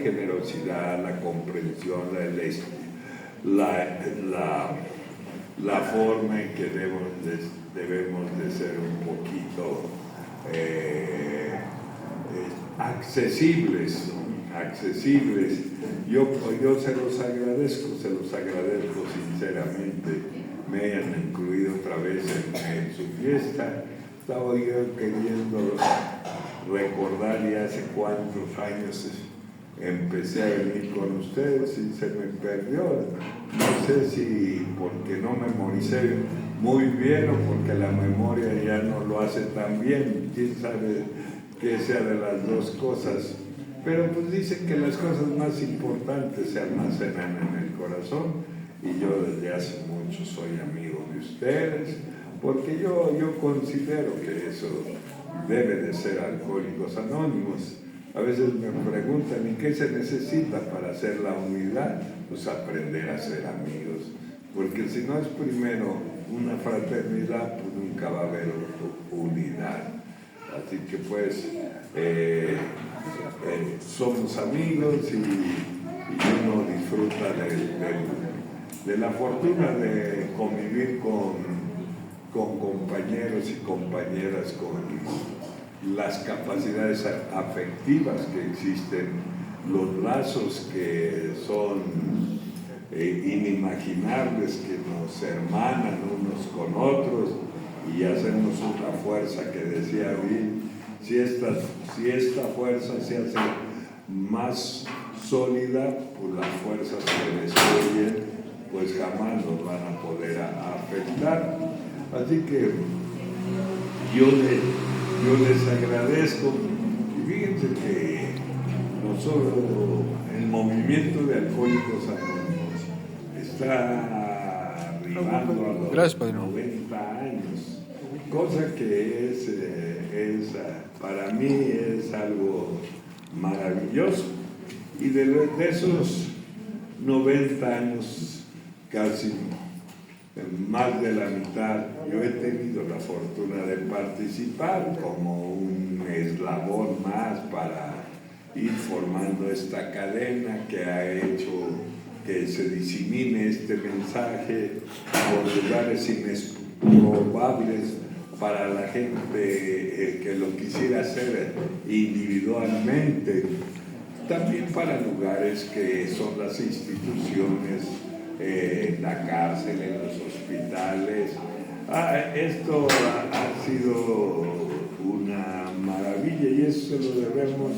generosidad, la comprensión, la forma en que debemos de ser un poquito accesibles, ¿no? Accesibles. Yo se los agradezco sinceramente. Me hayan incluido otra vez en su fiesta. Estaba yo queriendo recordar ya hace cuántos años empecé a venir con ustedes y se me perdió. No sé si porque no memoricé muy bien o porque la memoria ya no lo hace tan bien. Quién sabe qué sea de las dos cosas. Pero pues dicen que las cosas más importantes se almacenan en el corazón y yo desde hace mucho soy amigo de ustedes, porque yo considero que eso debe de ser Alcohólicos Anónimos. A veces me preguntan, ¿y qué se necesita para hacer la unidad? Pues aprender a ser amigos, porque si no es primero una fraternidad, pues nunca va a haber unidad. Así que pues somos amigos y uno disfruta de la fortuna de convivir con compañeros y compañeras con las capacidades afectivas que existen, los lazos que son inimaginables, que nos hermanan unos con otros y hacemos una fuerza que decía Bill, si esta fuerza se hace más sólida, pues las fuerzas que destruyen pues jamás nos van a poder afectar. Así que yo les agradezco y fíjense que nosotros, el movimiento de Alcohólicos Anónimos está arribando a los 90 años, cosa que para mí es algo maravilloso. Y de esos 90 años, casi más de la mitad, yo he tenido la fortuna de participar como un eslabón más para ir formando esta cadena que ha hecho que se disemine este mensaje por lugares improbables para la gente que lo quisiera hacer individualmente, también para lugares que son las instituciones, la cárcel, en los hospitales. Esto ha sido una maravilla y eso se lo debemos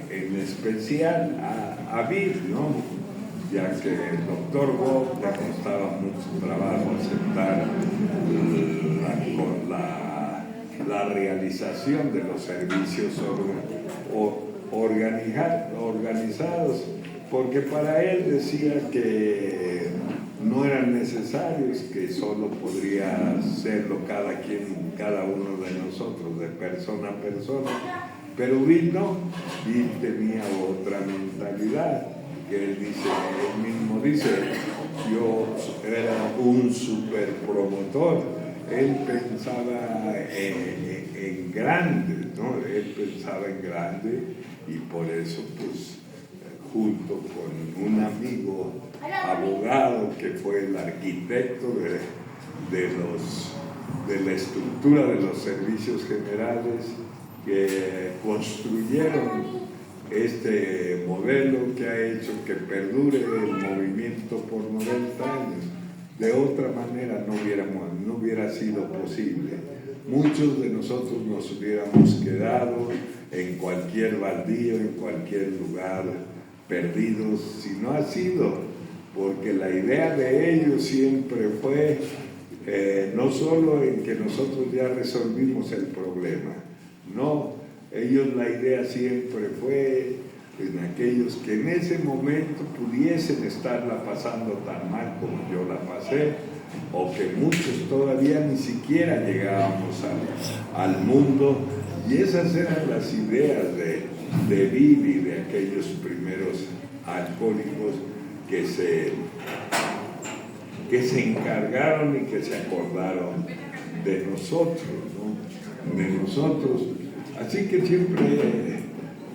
en especial a Bill, ¿no? Ya que el doctor Bob le costaba mucho trabajo aceptar la realización de los servicios organizados, porque para él decía que no eran necesarios, que solo podría hacerlo cada uno de nosotros, de persona a persona. Pero Bill no, Bill tenía otra mentalidad, que él mismo dice, yo era un super promotor, él pensaba en grande, ¿no? Él pensaba en grande y por eso pues junto con un amigo abogado que fue el arquitecto de la estructura de los servicios generales, que construyeron este modelo que ha hecho que perdure el movimiento por 90 años. De otra manera no hubiera sido posible. Muchos de nosotros nos hubiéramos quedado en cualquier baldío, en cualquier lugar, perdidos, si no ha sido porque la idea de ellos siempre fue no solo en que nosotros ya resolvimos el problema, no, ellos la idea siempre fue en aquellos que en ese momento pudiesen estarla pasando tan mal como yo la pasé, o que muchos todavía ni siquiera llegábamos al mundo, y esas eran las ideas de Bill y de aquellos primeros alcohólicos que se encargaron y que se acordaron de nosotros, ¿no? De nosotros. Así que siempre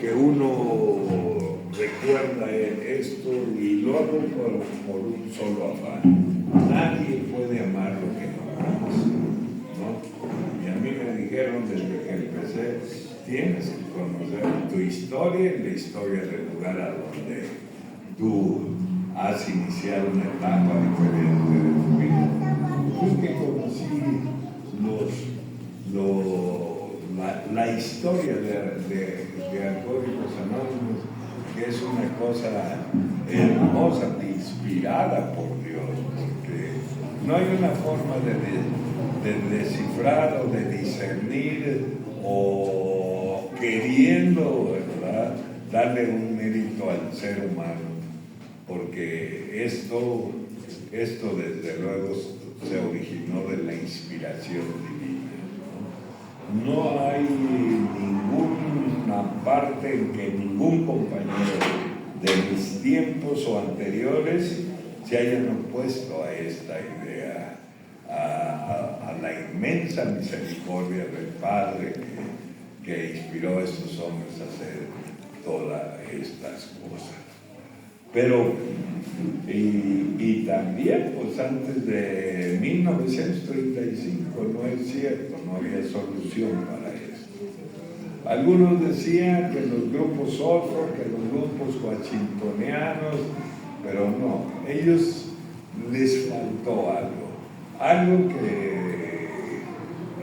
que uno recuerda esto y lo hago por un solo afán. Nadie puede amar lo que no amas, ¿no? Y a mí me dijeron desde que empecé, tienes que conocer tu historia y la historia del lugar a donde tú has iniciado una etapa diferente de tu vida. Yo que conocí la historia de Alcohólicos Anónimos, que es una cosa hermosa, inspirada por Dios, porque no hay una forma de descifrar o de discernir o queriendo, ¿verdad?, darle un mérito al ser humano, porque esto desde luego se originó de la inspiración divina. No hay ninguna parte en que ningún compañero de mis tiempos o anteriores se hayan opuesto a esta idea, a la inmensa misericordia del Padre que inspiró a estos hombres a hacer todas estas cosas. Pero, y también, pues antes de 1935, no es cierto, no había solución para esto. Algunos decían que los grupos Oxford, que los grupos washingtonianos, pero no, ellos les faltó algo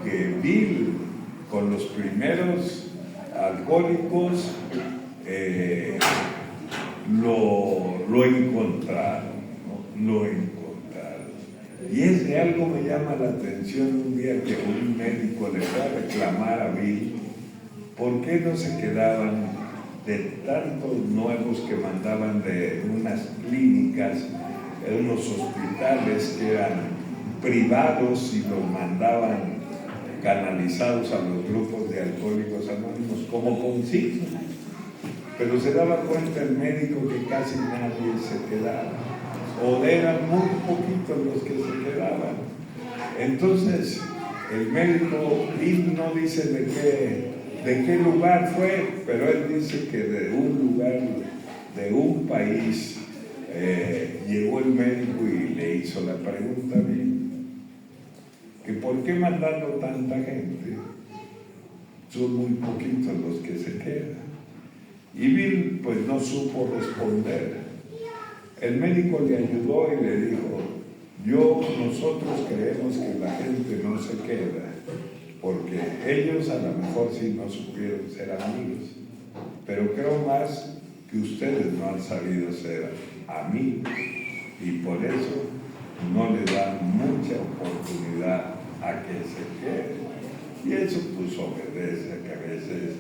que Bill, con los primeros alcohólicos, lo encontraron, ¿no? Lo encontraron. Y ese algo me llama la atención un día que un médico le fue a reclamar a Bill por qué no se quedaban de tantos nuevos que mandaban de unas clínicas, de unos hospitales que eran privados y los mandaban canalizados a los grupos de Alcohólicos Anónimos como consigna. Pero se daba cuenta el médico que casi nadie se quedaba, o eran muy poquitos los que se quedaban. Entonces, el médico Bill no dice de qué lugar fue, pero él dice que de un lugar, de un país, llegó el médico y le hizo la pregunta a Bill, que por qué mandando tanta gente, son muy poquitos los que se quedan. Y Bill pues no supo responder. El médico le ayudó y le dijo, nosotros creemos que la gente no se queda, porque ellos a lo mejor sí no supieron ser amigos, pero creo más que ustedes no han sabido ser amigos y por eso no le dan mucha oportunidad a que se queden. Y eso pues obedece a que a veces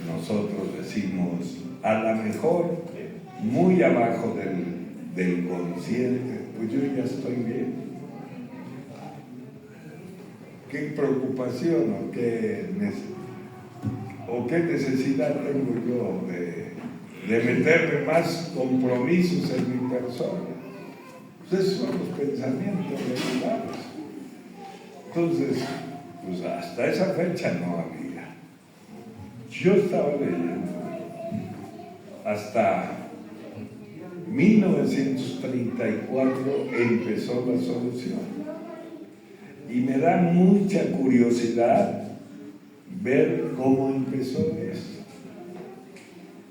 nosotros decimos, a lo mejor muy abajo del consciente, pues yo ya estoy bien. ¿Qué preocupación o qué necesidad tengo yo de meterme más compromisos en mi persona? Pues esos son los pensamientos regulares. Entonces, pues hasta esa fecha no había. Yo estaba leyendo hasta 1934 empezó la solución y me da mucha curiosidad ver cómo empezó esto.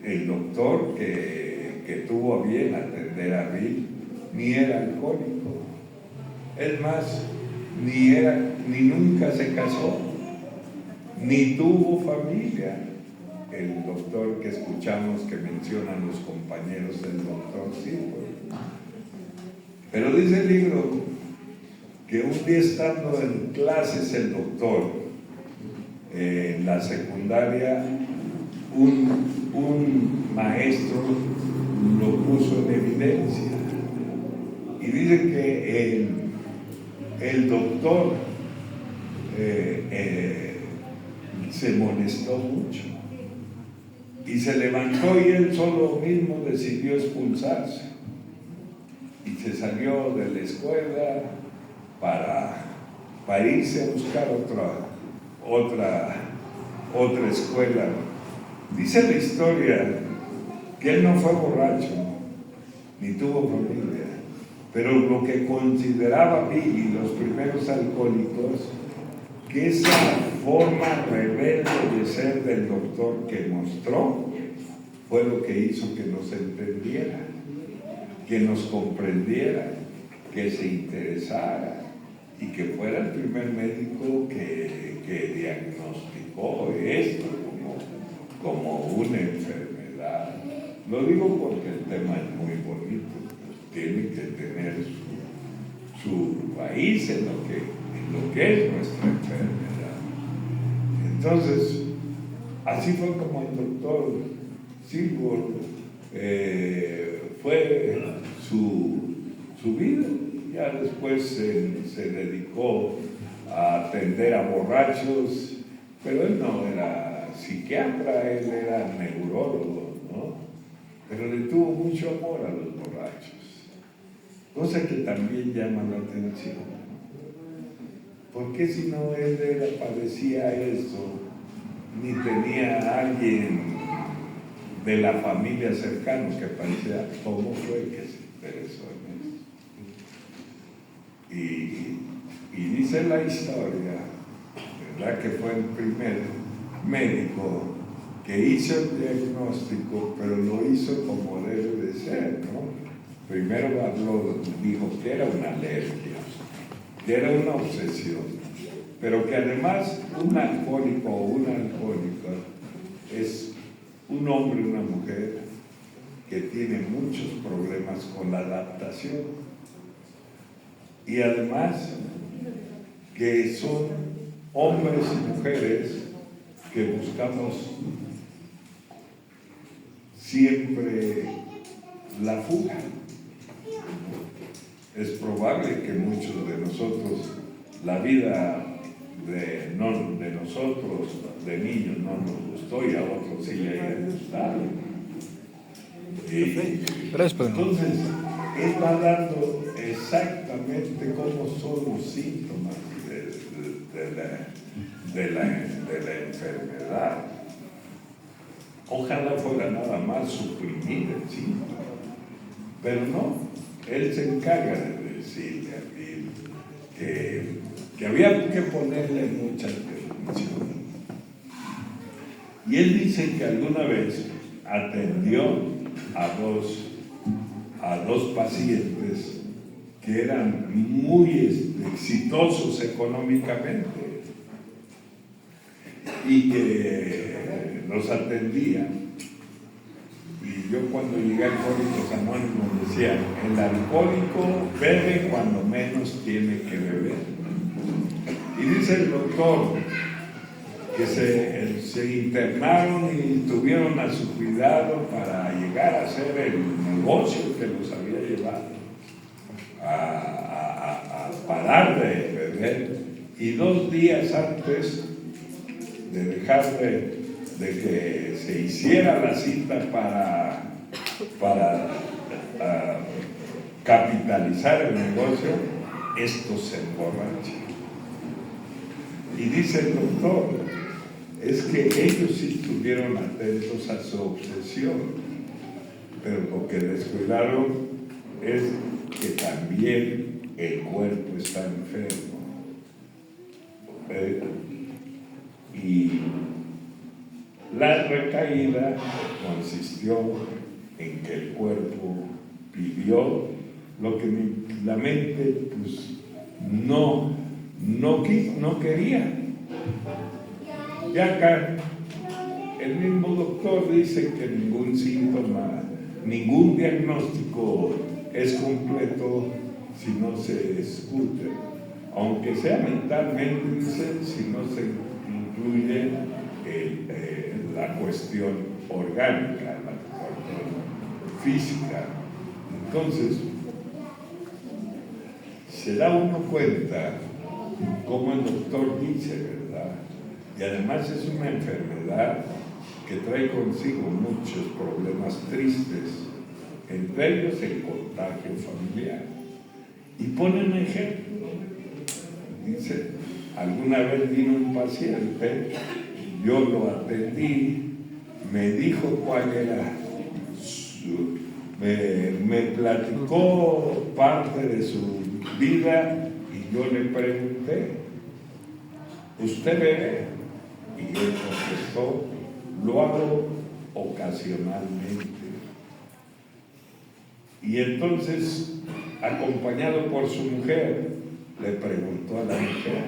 El doctor que tuvo a bien atender a Bill ni era alcohólico, es más, ni nunca se casó, ni tuvo familia. El doctor que escuchamos que mencionan los compañeros del doctor Silver. Pero dice el libro que un día estando en clases el doctor, en la secundaria, un maestro lo puso en evidencia. Y dice que el doctor se molestó mucho. Y se levantó y él solo mismo decidió expulsarse. Y se salió de la escuela para irse a buscar otra escuela Dice la historia que él no fue borracho, ni tuvo familia, pero lo que consideraba Billy, los primeros alcohólicos, que esa forma rebelde de ser del doctor que mostró, fue lo que hizo que nos entendiera, que nos comprendiera, que se interesara y que fuera el primer médico que diagnosticó esto como una enfermedad. Lo digo porque el tema es muy bonito, tiene que tener su raíz en lo que es nuestra enfermedad. Entonces, así fue como el doctor Silver fue su vida. Ya después se dedicó a atender a borrachos, pero él no era psiquiatra, él era neurólogo, ¿no? Pero le tuvo mucho amor a los borrachos, cosa que también llama la atención. ¿Por qué si no él padecía eso, ni tenía a alguien de la familia cercana que parecía, cómo fue que se interesó en eso? Y dice la historia, ¿verdad?, que fue el primer médico que hizo el diagnóstico, pero lo hizo como debe de ser, ¿no? Primero dijo que era una alergia, que era una obsesión, pero que además un alcohólico o una alcohólica es un hombre o una mujer que tiene muchos problemas con la adaptación. Y además que son hombres y mujeres que buscamos siempre la fuga. Es probable que muchos de nosotros, la vida de nosotros, de niños, no nos gustó y a otros sí le haya gustado. Entonces, él va dando exactamente cómo son los síntomas de la enfermedad. Ojalá fuera nada más suprimir el síntoma, pero no, él se encarga de decirle a Bill que había que ponerle mucha atención. Y él dice que alguna vez atendió a dos pacientes que eran muy exitosos económicamente y que los atendía. Y yo cuando llegué a Alcohólicos Anónimos decía, el alcohólico bebe cuando menos tiene que beber. Y dice el doctor que se internaron y tuvieron a su cuidado para llegar a hacer el negocio que los había llevado a parar de beber. Y 2 días antes de dejar de que se hiciera la cita para capitalizar el negocio, estos se emborrachan. Y dice el doctor, es que ellos sí estuvieron atentos a su obsesión, pero lo que descuidaron es que también el cuerpo está enfermo. Y la recaída consistió en que el cuerpo pidió lo que la mente pues no quería. Ya acá el mismo doctor dice que ningún síntoma, ningún diagnóstico es completo si no se escucha, aunque sea mentalmente, dice, si no se incluye la cuestión orgánica, la cuestión física. Entonces, se da uno cuenta como el doctor dice, ¿verdad? Y además es una enfermedad que trae consigo muchos problemas tristes, entre ellos el contagio familiar. Y pone un ejemplo. Dice, alguna vez vino un paciente, yo lo atendí, me dijo cuál era me platicó parte de su vida y yo le pregunté, ¿usted bebe? Y él contestó, lo hago ocasionalmente. Y entonces, acompañado por su mujer, le preguntó a la mujer,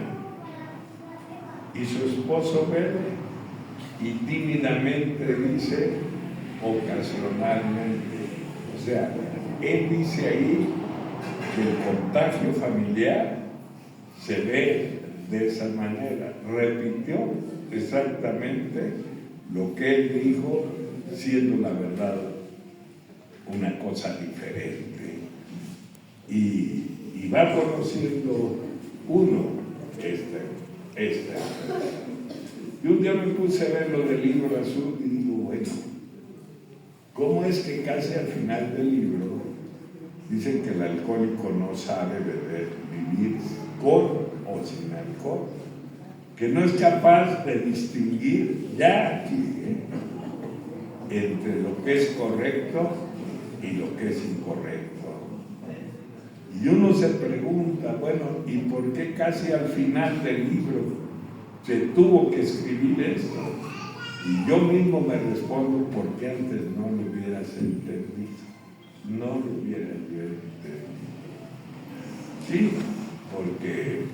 ¿y su esposo bebe? Y tímidamente dice, ocasionalmente. O sea, él dice ahí que el contagio familiar se ve de esa manera. Repitió exactamente lo que él dijo, siendo la verdad una cosa diferente. Y va conociendo uno este. Y un día me puse a ver lo del libro azul y digo, bueno, ¿cómo es que casi al final del libro dicen que el alcohólico no sabe vivir con o sin alcohol? Que no es capaz de distinguir ya aquí entre lo que es correcto y lo que es incorrecto. Y uno se pregunta, bueno, ¿y por qué casi al final del libro se tuvo que escribir esto? Y yo mismo me respondo, ¿por qué antes no lo hubieras entendido? No lo hubieras entendido. Sí, porque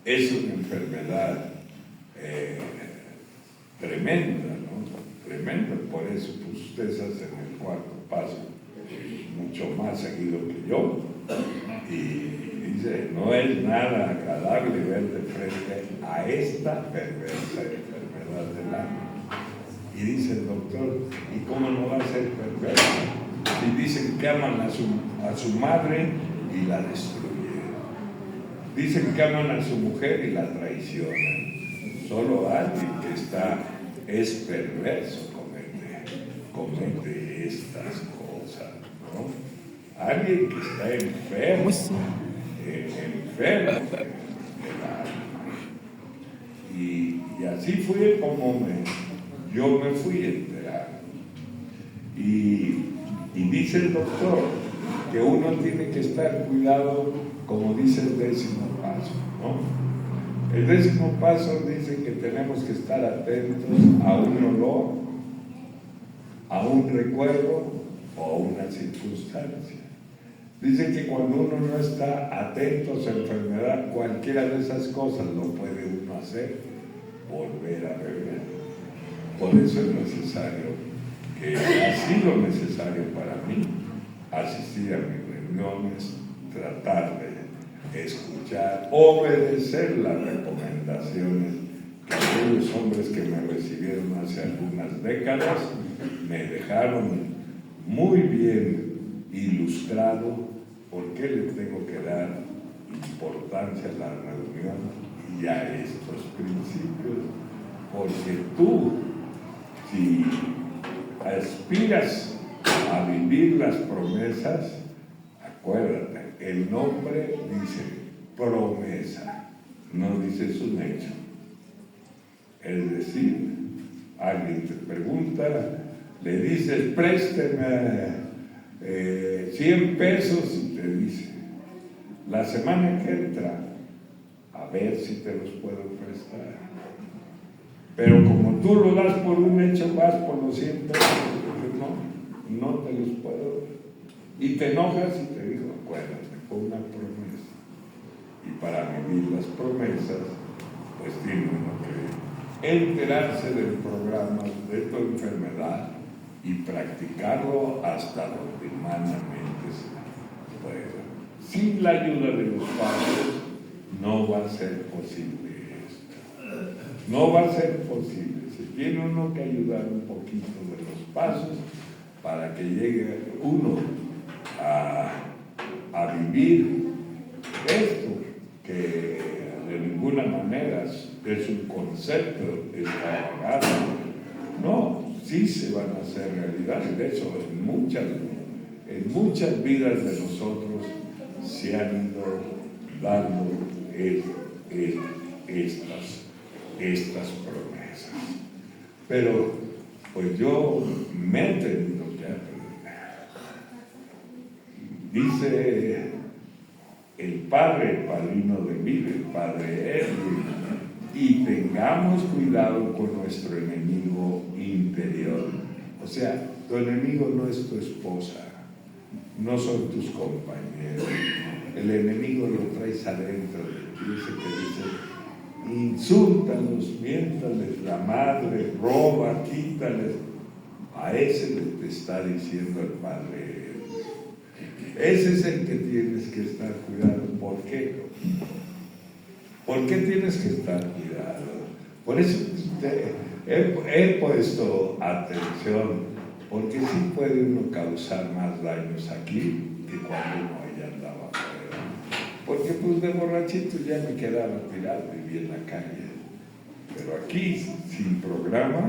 es una enfermedad tremenda, ¿no? Tremenda, por eso pues ustedes hacen el cuarto paso mucho más seguido que yo. Y dice, no es nada agradable ver de frente a esta perversa enfermedad del alma. Y dice el doctor, ¿y cómo no va a ser perversa? Y dicen que aman a su madre y la destruyen. Dicen que aman a su mujer y la traicionan. Solo alguien que es perverso comete estas cosas, ¿no? Alguien que está enfermo, enfermo del alma. Y así fue como yo me fui enterando. Y dice el doctor que uno tiene que estar cuidado, como dice el 10º paso, ¿no? El 10º paso dice que tenemos que estar atentos a un olor, a un recuerdo o a una circunstancia. Dice que cuando uno no está atento a su enfermedad, cualquiera de esas cosas lo puede uno hacer, volver a beber. Por eso es necesario, que ha sido necesario para mí, asistir a mis reuniones, tratar de escuchar, obedecer las recomendaciones que aquellos hombres que me recibieron hace algunas décadas me dejaron muy bien ilustrado por qué le tengo que dar importancia a la reunión y a estos principios, porque tú, si aspiras a vivir las promesas, acuérdate, el nombre dice promesa, no dice es un hecho. Es decir, alguien te pregunta, le dices, présteme 100 pesos y te dice, la semana que entra, a ver si te los puedo prestar. Pero como tú lo das por un hecho, vas por los 100 pesos, no te los puedo. Y te enojas y te digo, acuérdate, fue una promesa. Y para vivir las promesas, pues tiene uno que enterarse del programa de tu enfermedad y practicarlo hasta donde humanamente se pueda. Sin la ayuda de los padres no va a ser posible esto. No va a ser posible. Se tiene uno que ayudar un poquito de los pasos para que llegue uno a vivir esto, que de ninguna manera es un concepto extravagante. No, sí se van a hacer realidad. De hecho, en muchas vidas de nosotros se han ido dando estas promesas. Pero pues yo me he tenido que aprender. Dice el padrino de vida, el padre Edwin, y tengamos cuidado con nuestro enemigo interior. O sea, tu enemigo no es tu esposa, no son tus compañeros. El enemigo lo traes adentro de ti, ese que dice, insúltalos, miéntales la madre, roba, quítales. A ese te está diciendo el padre. Ese es el que tienes que estar cuidado. ¿Por qué? ¿Por qué tienes que estar cuidado? Por eso he puesto atención, porque sí puede uno causar más daños aquí que cuando uno allá andaba afuera. Porque pues de borrachito ya me quedaba tirado, vivía en la calle. Pero aquí, sin programa,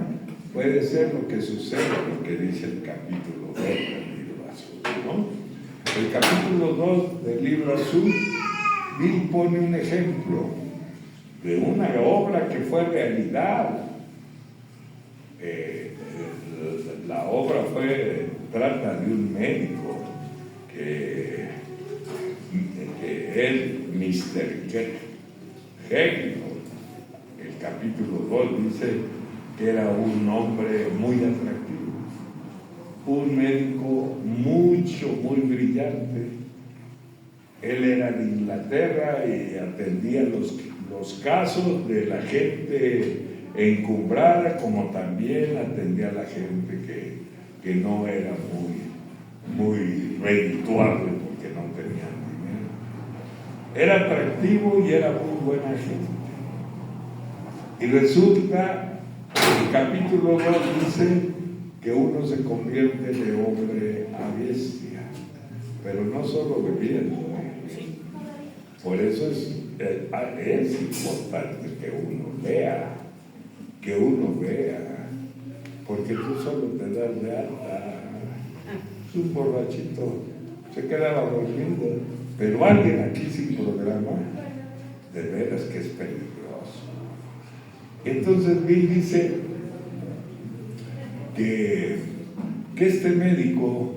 puede ser lo que sucede, lo que dice el capítulo 2 del libro azul, ¿no? El capítulo 2 del libro azul, Bill pone un ejemplo de una obra que fue realidad. La obra trata de un médico que es Mr. Hegel. El capítulo 2 dice que era un hombre muy atractivo, un médico muy brillante. Él era de Inglaterra y atendía los casos de la gente encumbrada, como también atendía a la gente que no era muy redituable porque no tenían dinero. Era atractivo y era muy buena gente. Y resulta, el capítulo 2 dice que uno se convierte de hombre a bestia, pero no solo de bien. Por eso es importante que uno vea, porque tú solo te das de alta. Un borrachito se quedaba dormido, pero alguien aquí sin programa, de veras que es peligroso. Entonces Bill dice que este médico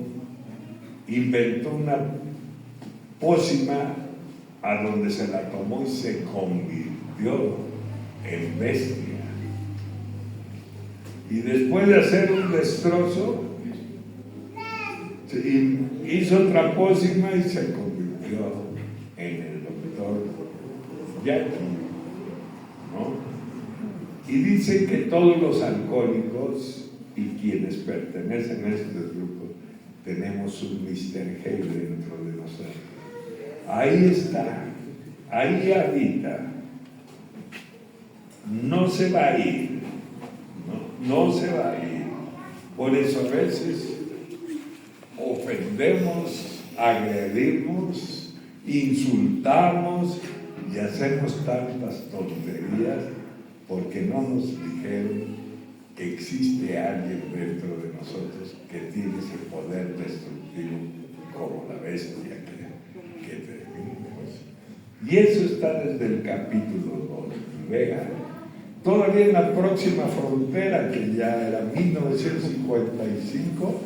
inventó una pócima a donde se la tomó y se convirtió en bestia. Y después de hacer un destrozo, hizo otra pócima y se convirtió en el doctor Jackie, ¿no? Y dice que todos los alcohólicos y quienes pertenecen a este grupo tenemos un Mr. Hegel dentro de nosotros. Ahí está, ahí habita, no se va a ir, no se va a ir. Por eso a veces ofendemos, agredimos, insultamos y hacemos tantas tonterías porque no nos dijeron que existe alguien dentro de nosotros que tiene ese poder destructivo como la bestia que tenemos. Y eso está desde el capítulo 2. Vean, todavía en la próxima frontera, que ya era 1955,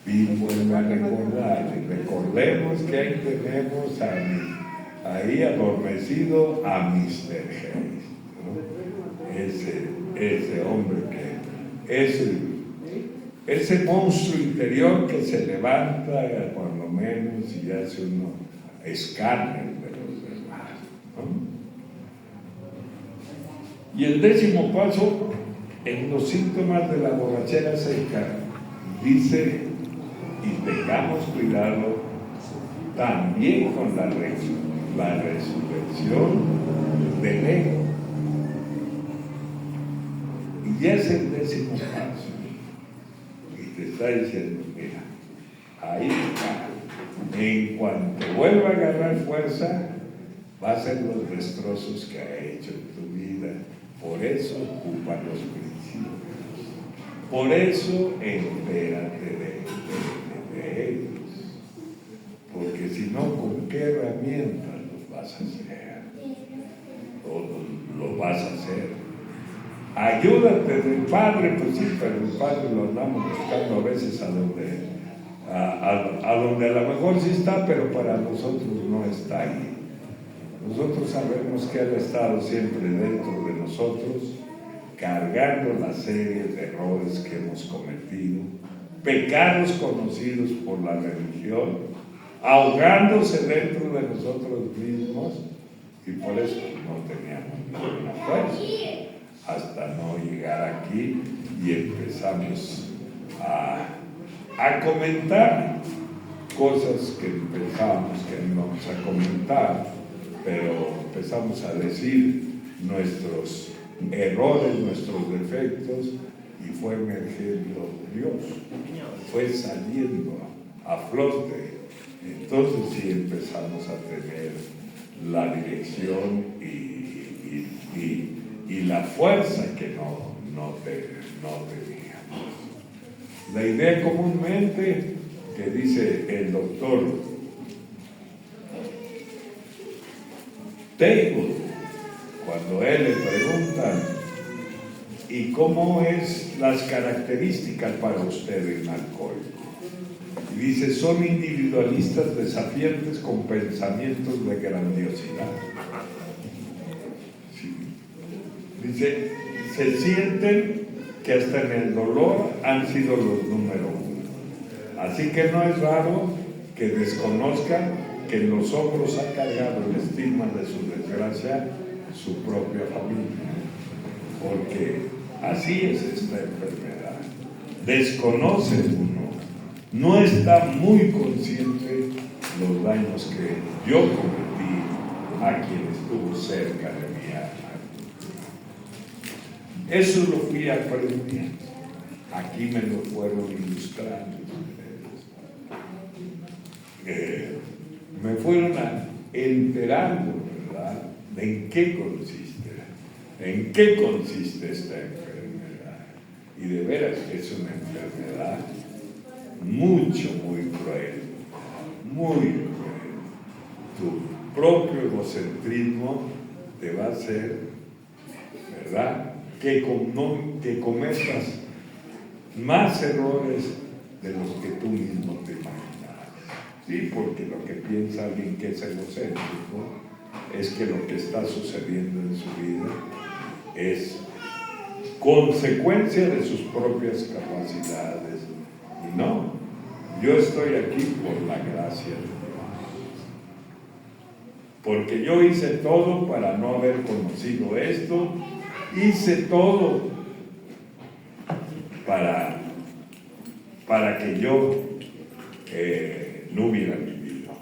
y vuelve a recordar, y recordemos que ahí tenemos ahí adormecido a Mr. Hayes, ¿no? Ese hombre que ese monstruo interior que se levanta cuando menos y hace uno escáner de los demás, ¿no? Y el 10º paso, en los síntomas de la borrachera seca, dice, y tengamos cuidado también con la resurrección del ego. Y ya es el 10º paso. Y te está diciendo, mira, ahí está. En cuanto vuelva a agarrar fuerza, va a ser los destrozos que ha hecho en tu vida. Por eso ocupa los principios. Por eso entérate de ellos. Porque si no, ¿con qué herramientas los vas a hacer? Todos los vas a hacer. Hay ayúdate del Padre, pues sí, pero el Padre lo andamos buscando a veces a donde a lo mejor sí está, pero para nosotros no está ahí. Nosotros sabemos que Él ha estado siempre dentro de nosotros, cargando la serie de errores que hemos cometido, pecados conocidos por la religión, ahogándose dentro de nosotros mismos, y por eso no teníamos ninguna fuerza, hasta no llegar aquí y empezamos a comentar cosas que pensábamos que no íbamos a comentar, pero empezamos a decir nuestros errores, nuestros defectos, y fue emergiendo Dios, fue saliendo a flote. Entonces sí empezamos a tener la dirección y la fuerza que no teníamos. La idea comúnmente que dice el doctor Table, cuando él le preguntan, ¿y cómo es las características para usted en alcohólico? Y dice, son individualistas desafiantes con pensamientos de grandiosidad. Sí. Dice, se sienten que hasta en el dolor han sido los número uno. Así que no es raro que desconozcan que en los hombros ha cargado el estigma de su desgracia su propia familia. Porque así es esta enfermedad. Desconoce uno, no está muy consciente los daños que yo cometí a quien estuvo cerca de mi alma. Eso lo fui aprendiendo. Aquí me lo fueron ilustrando ustedes. Me fueron enterando, ¿verdad?, de en qué consiste esta enfermedad. Y de veras que es una enfermedad muy cruel, muy cruel. Tu propio egocentrismo te va a hacer, ¿verdad?, que cometas más errores de los que tú mismo te imaginas. Sí, porque lo que piensa alguien que es egocéntrico es que lo que está sucediendo en su vida es consecuencia de sus propias capacidades. Y no, yo estoy aquí por la gracia de Dios. Porque yo hice todo para no haber conocido esto, hice todo para que yo no hubiera vivido.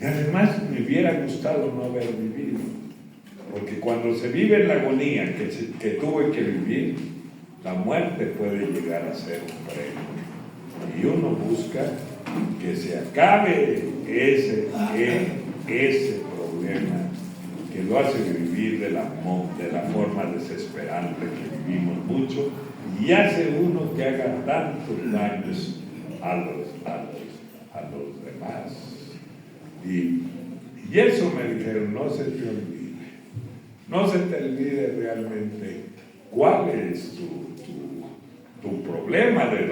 Y además me hubiera gustado no haber vivido, porque cuando se vive en la agonía que tuve que vivir, la muerte puede llegar a ser un premio. Y uno busca que se acabe ese problema que lo hace vivir de la forma desesperante que vivimos mucho, y hace uno que haga tantos daños a los demás. Y eso me dijeron, no se te olvide realmente cuál es tu problema, de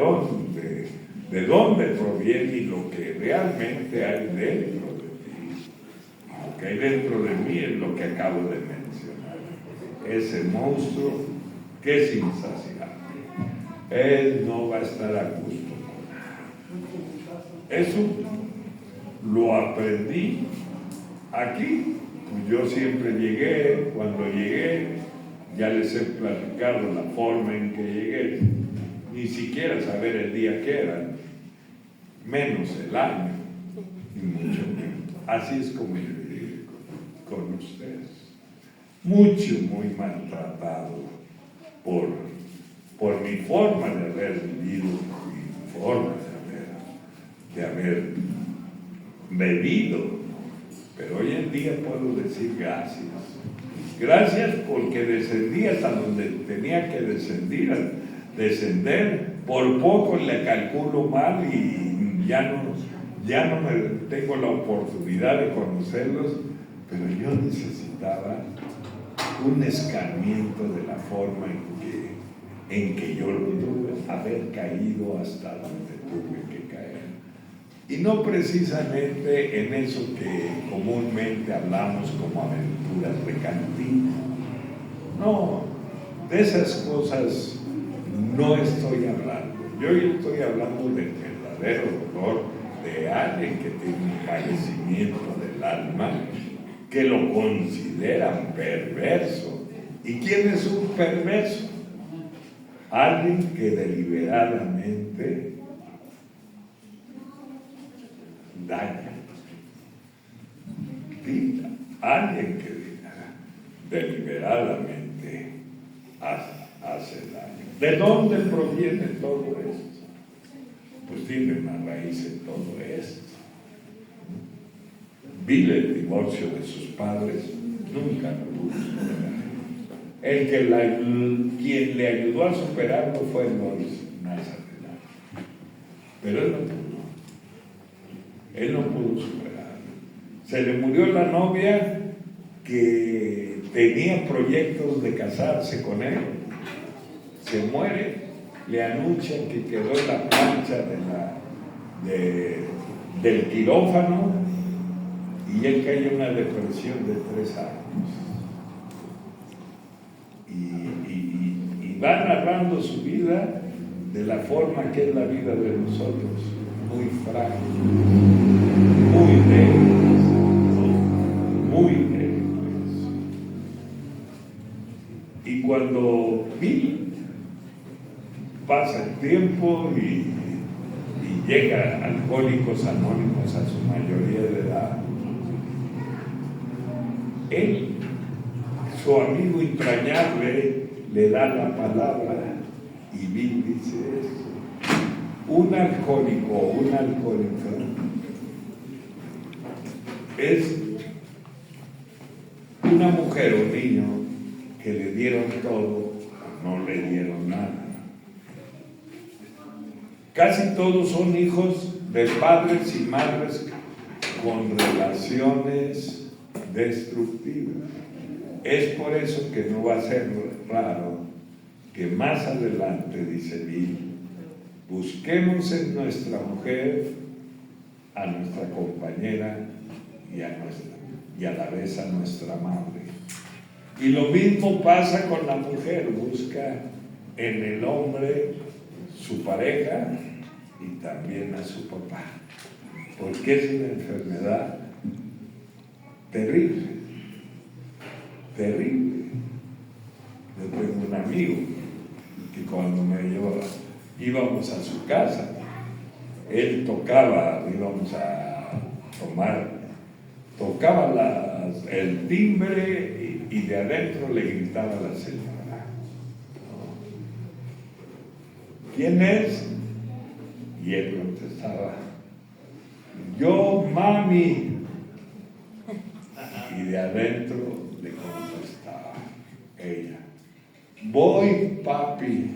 dónde proviene y lo que realmente hay dentro de ti. Lo que hay dentro de mí es lo que acabo de mencionar, ese monstruo que es insaciable. Él no va a estar a gusto con nada. Eso lo aprendí aquí. Yo siempre llegué, cuando llegué, ya les he platicado la forma en que llegué, ni siquiera saber el día que era, menos el año, y mucho menos. Así es como yo llegué con ustedes. Muy maltratado por mi forma de haber vivido, mi forma de haber bebido. Pero hoy en día puedo decir gracias. Gracias porque descendí hasta donde tenía que descender. Por poco le calculo mal y ya no tengo la oportunidad de conocerlos, pero yo necesitaba un escarmiento de la forma en que yo lo tuve, haber caído hasta donde tuve que caer. Y no precisamente en eso que comúnmente hablamos como aventuras de cantina. No, de esas cosas no estoy hablando. Yo estoy hablando del verdadero dolor de alguien que tiene un padecimiento del alma, que lo consideran perverso. ¿Y quién es un perverso? Alguien que deliberadamente daña. Alguien que deliberadamente hace daño. ¿De dónde proviene todo esto? Pues tiene una raíz en todo esto. Bill, el divorcio de sus padres, nunca lo pudo superar. Quien le ayudó a superarlo fue Lois Nazareth. Pero él no pudo superarlo. Se le murió la novia que tenía proyectos de casarse con él. Se muere, le anuncian que quedó en la plancha del quirófano y él cae en una depresión de 3 años. Y va narrando su vida de la forma que es la vida de nosotros, muy frágil, muy débiles, muy débiles. Y cuando Bill pasa el tiempo y llega a Alcohólicos Anónimos a su mayoría de edad, él, su amigo entrañable, le da la palabra y Bill dice eso. Un alcohólico o una alcohólica es una mujer o niño que le dieron todo o no le dieron nada. Casi todos son hijos de padres y madres con relaciones destructivas. Es por eso que no va a ser raro que más adelante, dice Bill, busquemos en nuestra mujer a nuestra compañera y a la vez a nuestra madre. Y lo mismo pasa con la mujer, busca en el hombre su pareja y también a su papá, porque es una enfermedad terrible, terrible. Yo tengo un amigo que cuando íbamos a su casa, él tocaba, íbamos a tomar, tocaba el timbre y de adentro le gritaba a la señora, ¿quién es? Y él contestaba, yo, mami. Y de adentro le contestaba ella, voy, papi,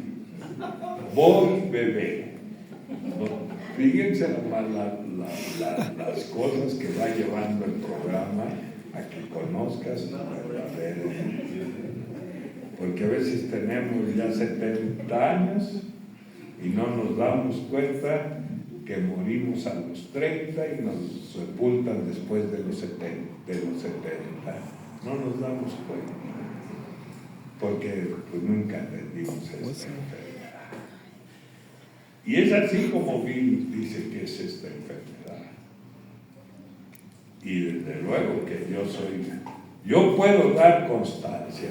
voy, bebé. Fíjense las cosas que va llevando el programa a que conozcas la verdadera identidad. Porque a veces tenemos ya 70 años y no nos damos cuenta que morimos a los 30 y nos sepultan después de los 70. No nos damos cuenta, porque pues, nunca entendimos esta enfermedad. Y es así como Bill dice que es esta enfermedad. Y desde luego que yo puedo dar constancia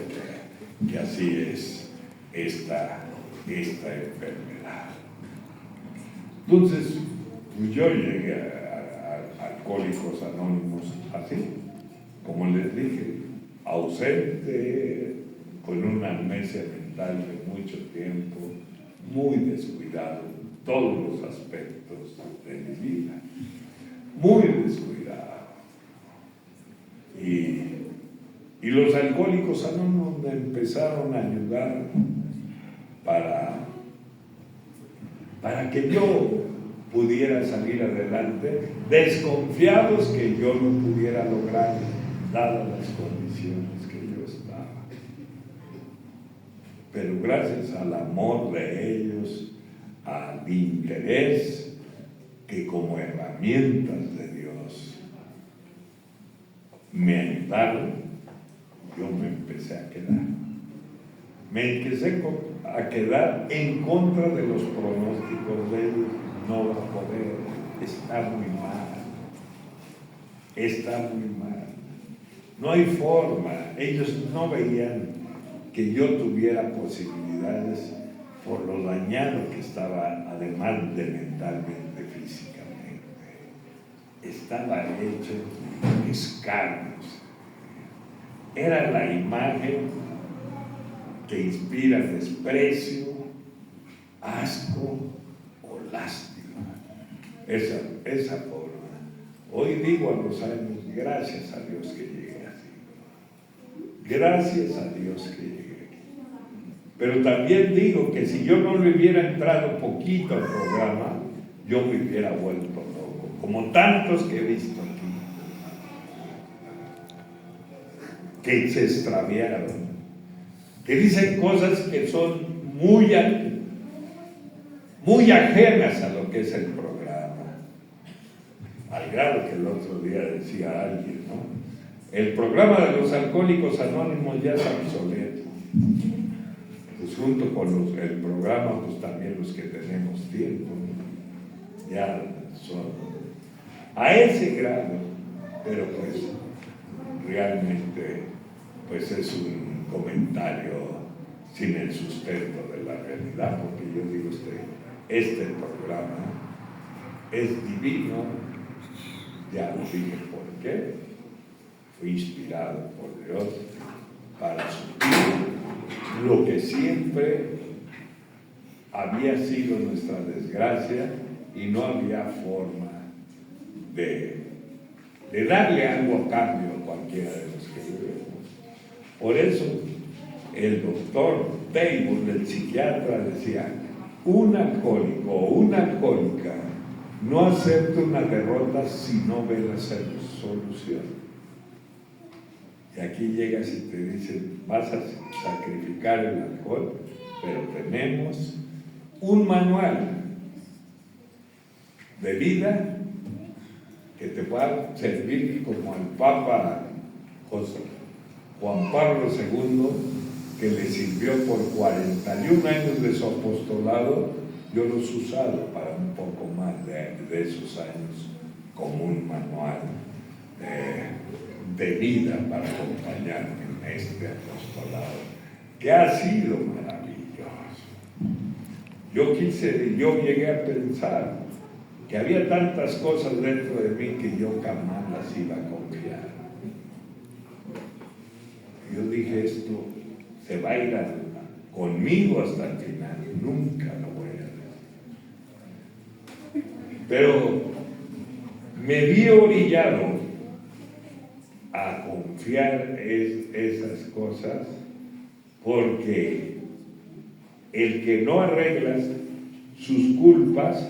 que así es esta enfermedad. Entonces, pues yo llegué a Alcohólicos Anónimos así, como les dije, ausente, con una amnesia mental de mucho tiempo, muy descuidado en todos los aspectos de mi vida, muy descuidado. Y los Alcohólicos Anónimos me empezaron a ayudar para que yo pudiera salir adelante, desconfiados que yo no pudiera lograr, dadas las condiciones que yo estaba. pero gracias al amor de ellos, al interés que como herramientas de Dios me ayudaron, yo me empecé a quedar. Me empecé a quedar en contra de los pronósticos de ellos. No va a poder, está muy mal, está muy mal. No hay forma. Ellos no veían que yo tuviera posibilidades por lo dañado que estaba, además de mentalmente, físicamente. Estaba hecho escarnios. Era la imagen que inspira desprecio, asco o lástima. Esa forma. Hoy digo a los años, gracias a Dios que llegué así. Gracias a Dios que llegué aquí. Pero también digo que si yo no le hubiera entrado poquito al programa, yo me hubiera vuelto loco, como tantos que he visto aquí, que se extraviaron, que dicen cosas que son muy ajenas a lo que es el programa, al grado que el otro día decía alguien, ¿no? El programa de los Alcohólicos Anónimos ya es obsoleto. Pues junto con el programa, pues también los que tenemos tiempo, ¿no? Ya son a ese grado, pero pues realmente pues es un comentario sin el sustento de la realidad, porque yo digo este programa es divino, ya lo dije por qué, fue inspirado por Dios para suplir lo que siempre había sido nuestra desgracia y no había forma de darle algo a cambio a cualquiera de los que vivimos. Por eso el doctor Taylor, el psiquiatra, decía: un alcohólico o una alcohólica no acepta una derrota si no ve la solución. Y aquí llegas y te dicen: vas a sacrificar el alcohol, pero tenemos un manual de vida que te va a servir como al Papa Juan Pablo II, que le sirvió por 41 años de su apostolado. Yo los he usado para un poco más de esos años como un manual de vida para acompañarme en este apostolado, que ha sido maravilloso. Yo llegué a pensar que había tantas cosas dentro de mí que yo jamás las iba a confiar. Yo dije: esto se va a ir conmigo hasta el final, nunca lo voy a decir. Pero me vi orillado a confiar esas cosas, porque el que no arregla sus culpas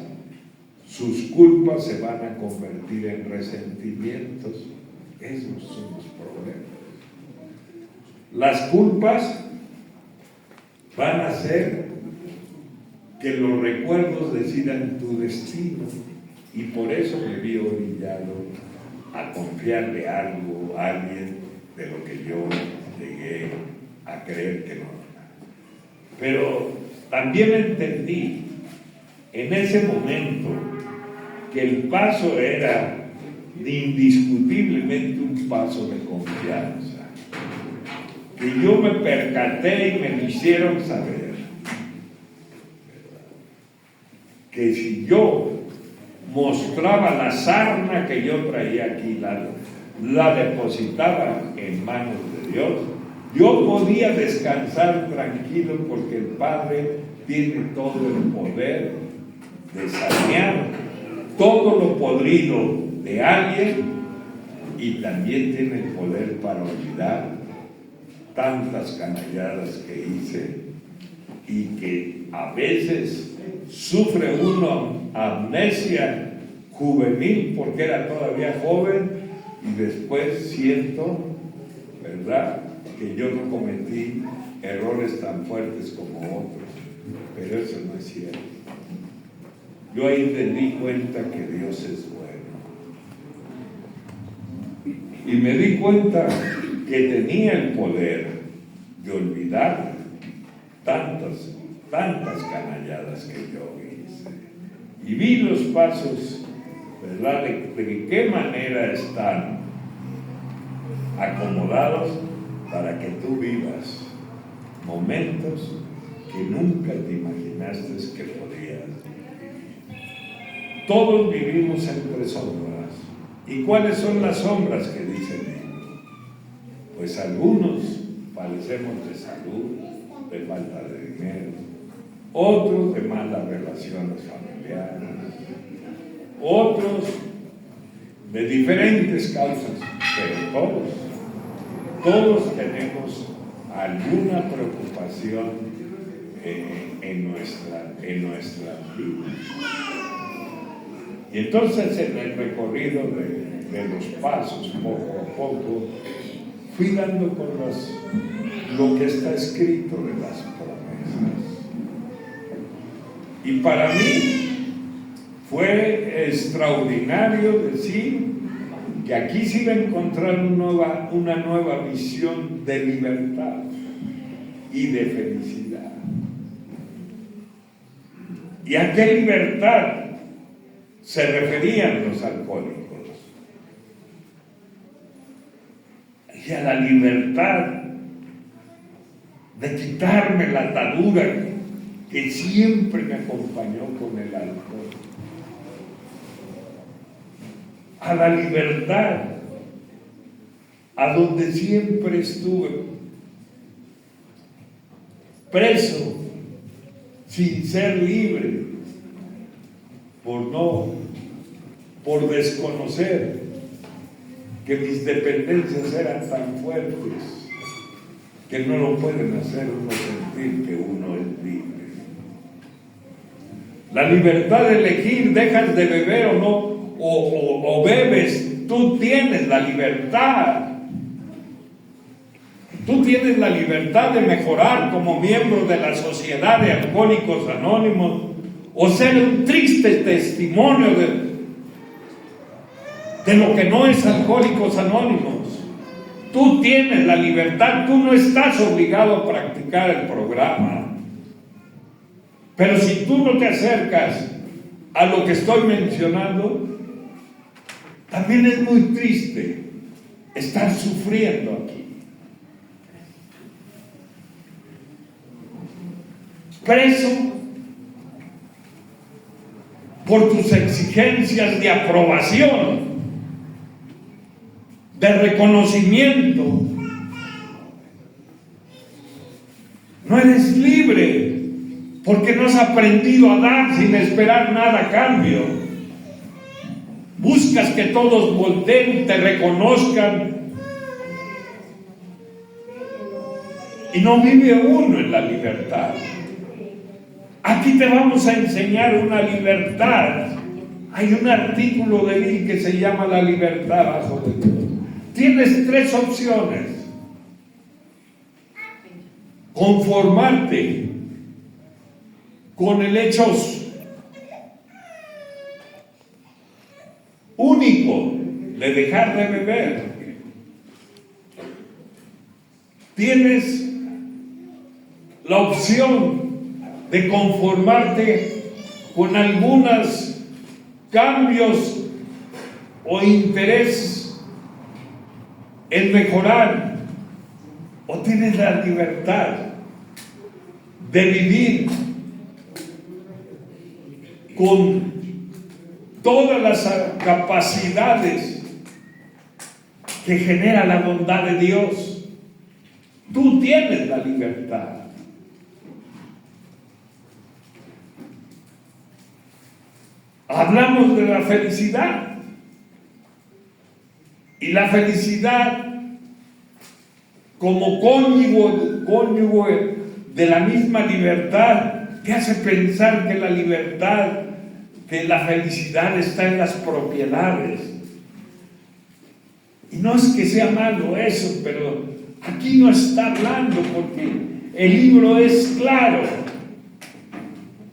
se van a convertir en resentimientos. Esos son los problemas. Las culpas van a hacer que los recuerdos decidan tu destino, y por eso me vi orillado a confiarle algo a alguien de lo que yo llegué a creer que no. Pero también entendí en ese momento que el paso era indiscutiblemente un paso de confianza, que yo me percaté y me lo hicieron saber, que si yo mostraba la sarna que yo traía aquí, la depositaba en manos de Dios, yo podía descansar tranquilo, porque el Padre tiene todo el poder de sanear todo lo podrido de alguien, y también tiene el poder para olvidar tantas canalladas que hice, y que a veces sufre uno amnesia juvenil porque era todavía joven, y después siento, ¿verdad?, que yo no cometí errores tan fuertes como otros, pero eso no es cierto. Yo ahí me di cuenta que Dios es bueno. Y me di cuenta que tenía el poder de olvidar tantas canalladas que yo hice. Y vi los pasos, ¿verdad?, de qué manera están acomodados para que tú vivas momentos que nunca te imaginaste que podías vivir. Todos vivimos entre sombras. ¿Y cuáles son las sombras que dice el libro? Pues algunos padecemos de salud, de falta de dinero, otros de malas relaciones familiares, otros de diferentes causas, pero todos tenemos alguna preocupación en nuestra vida. Y entonces en el recorrido de los pasos, poco a poco, fui dando con lo que está escrito de las promesas. Y para mí fue extraordinario decir que aquí se iba a encontrar una nueva visión de libertad y de felicidad. ¿Y a qué libertad se referían los alcohólicos? Y a la libertad de quitarme la atadura que siempre me acompañó con el alcohol. A la libertad a donde siempre estuve preso sin ser libre por desconocer que mis dependencias eran tan fuertes que no lo pueden hacer uno sentir que uno es libre. La libertad de elegir, dejas de beber o no, o bebes, tú tienes la libertad. Tú tienes la libertad de mejorar como miembro de la Sociedad de Alcohólicos Anónimos o ser un triste testimonio de lo que no es Alcohólicos Anónimos. Tú tienes la libertad, tú no estás obligado a practicar el programa. Pero si tú no te acercas a lo que estoy mencionando, también es muy triste estar sufriendo aquí. Preso por tus exigencias de aprobación, de reconocimiento. No eres libre porque no has aprendido a dar sin esperar nada a cambio. Buscas que todos volteen, te reconozcan, y no vive uno en la libertad. Aquí te vamos a enseñar una libertad. Hay un artículo de mí que se llama La libertad bajo de Dios. Tienes tres opciones: conformarte con el hecho único de dejar de beber. Tienes la opción de conformarte con algunos cambios o intereses en mejorar, o tienes la libertad de vivir con todas las capacidades que genera la bondad de Dios. Tú tienes la libertad. Hablamos de la felicidad, y la felicidad como cónyuge de la misma libertad te hace pensar que la libertad, que la felicidad está en las propiedades. Y no es que sea malo eso, pero aquí no está hablando, porque el libro es claro.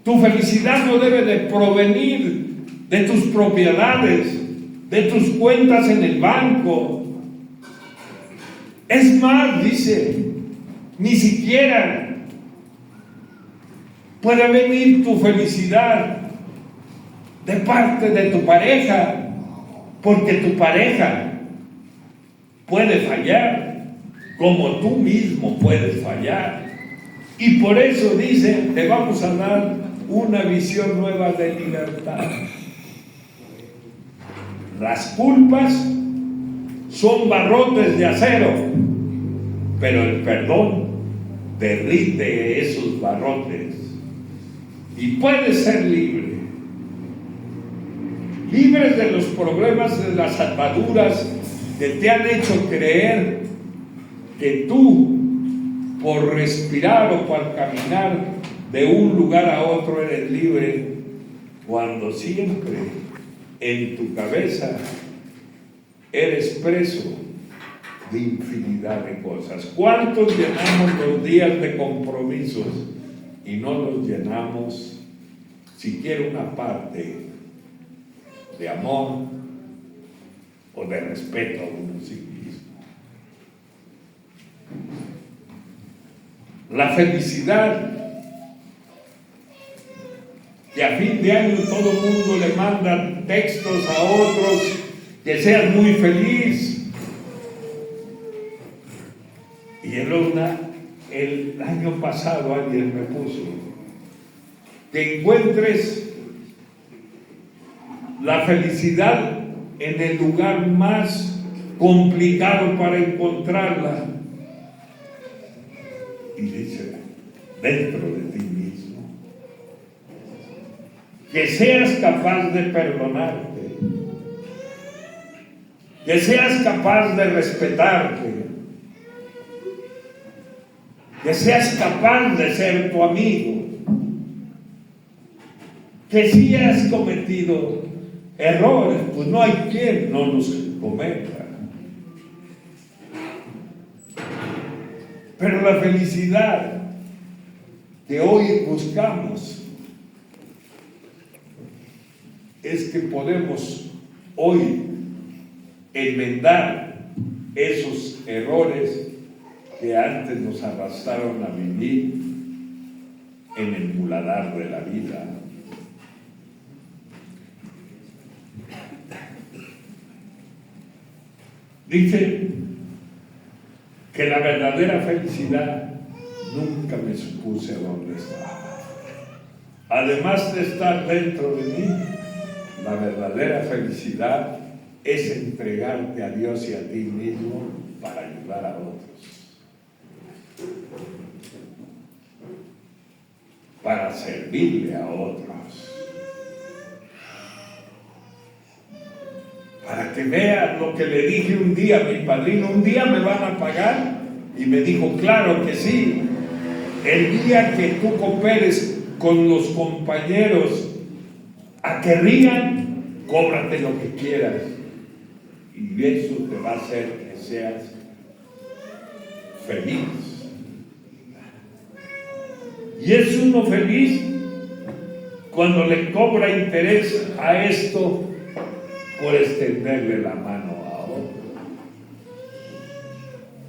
Tu felicidad no debe de provenir de tus propiedades, de tus cuentas en el banco. Es más, dice, ni siquiera puede venir tu felicidad de parte de tu pareja, porque tu pareja puede fallar, como tú mismo puedes fallar. Y por eso dice, te vamos a dar una visión nueva de libertad. Las culpas son barrotes de acero, pero el perdón derrite esos barrotes y puedes ser libre. Libres de los problemas, de las ataduras que te han hecho creer que tú, por respirar o por caminar de un lugar a otro, eres libre, cuando siempre en tu cabeza eres preso de infinidad de cosas. ¿Cuántos llenamos los días de compromisos y no los llenamos siquiera una parte de amor o de respeto a uno sí mismo? La felicidad, que a fin de año todo el mundo le manda textos a otros, que seas muy feliz. Y el año pasado alguien me puso que encuentres la felicidad en el lugar más complicado para encontrarla. Y dice, dentro de ti mismo. Que seas capaz de perdonarte. Que seas capaz de respetarte. Que seas capaz de ser tu amigo. Que si has cometido errores, pues no hay quien no los cometa. Pero la felicidad que hoy buscamos es que podemos hoy enmendar esos errores que antes nos arrastraron a vivir en el muladar de la vida. Dice que la verdadera felicidad nunca me supuse dónde estaba. Además de estar dentro de mí, la verdadera felicidad es entregarte a Dios y a ti mismo para ayudar a otros, para servirle a otros, para que vean lo que le dije un día a mi padrino. Un día me van a pagar, y me dijo, claro que sí, el día que tú cooperes con los compañeros a que rían, cóbrate lo que quieras, y eso te va a hacer que seas feliz. Y es uno feliz cuando le cobra interés a esto por extenderle la mano a otro,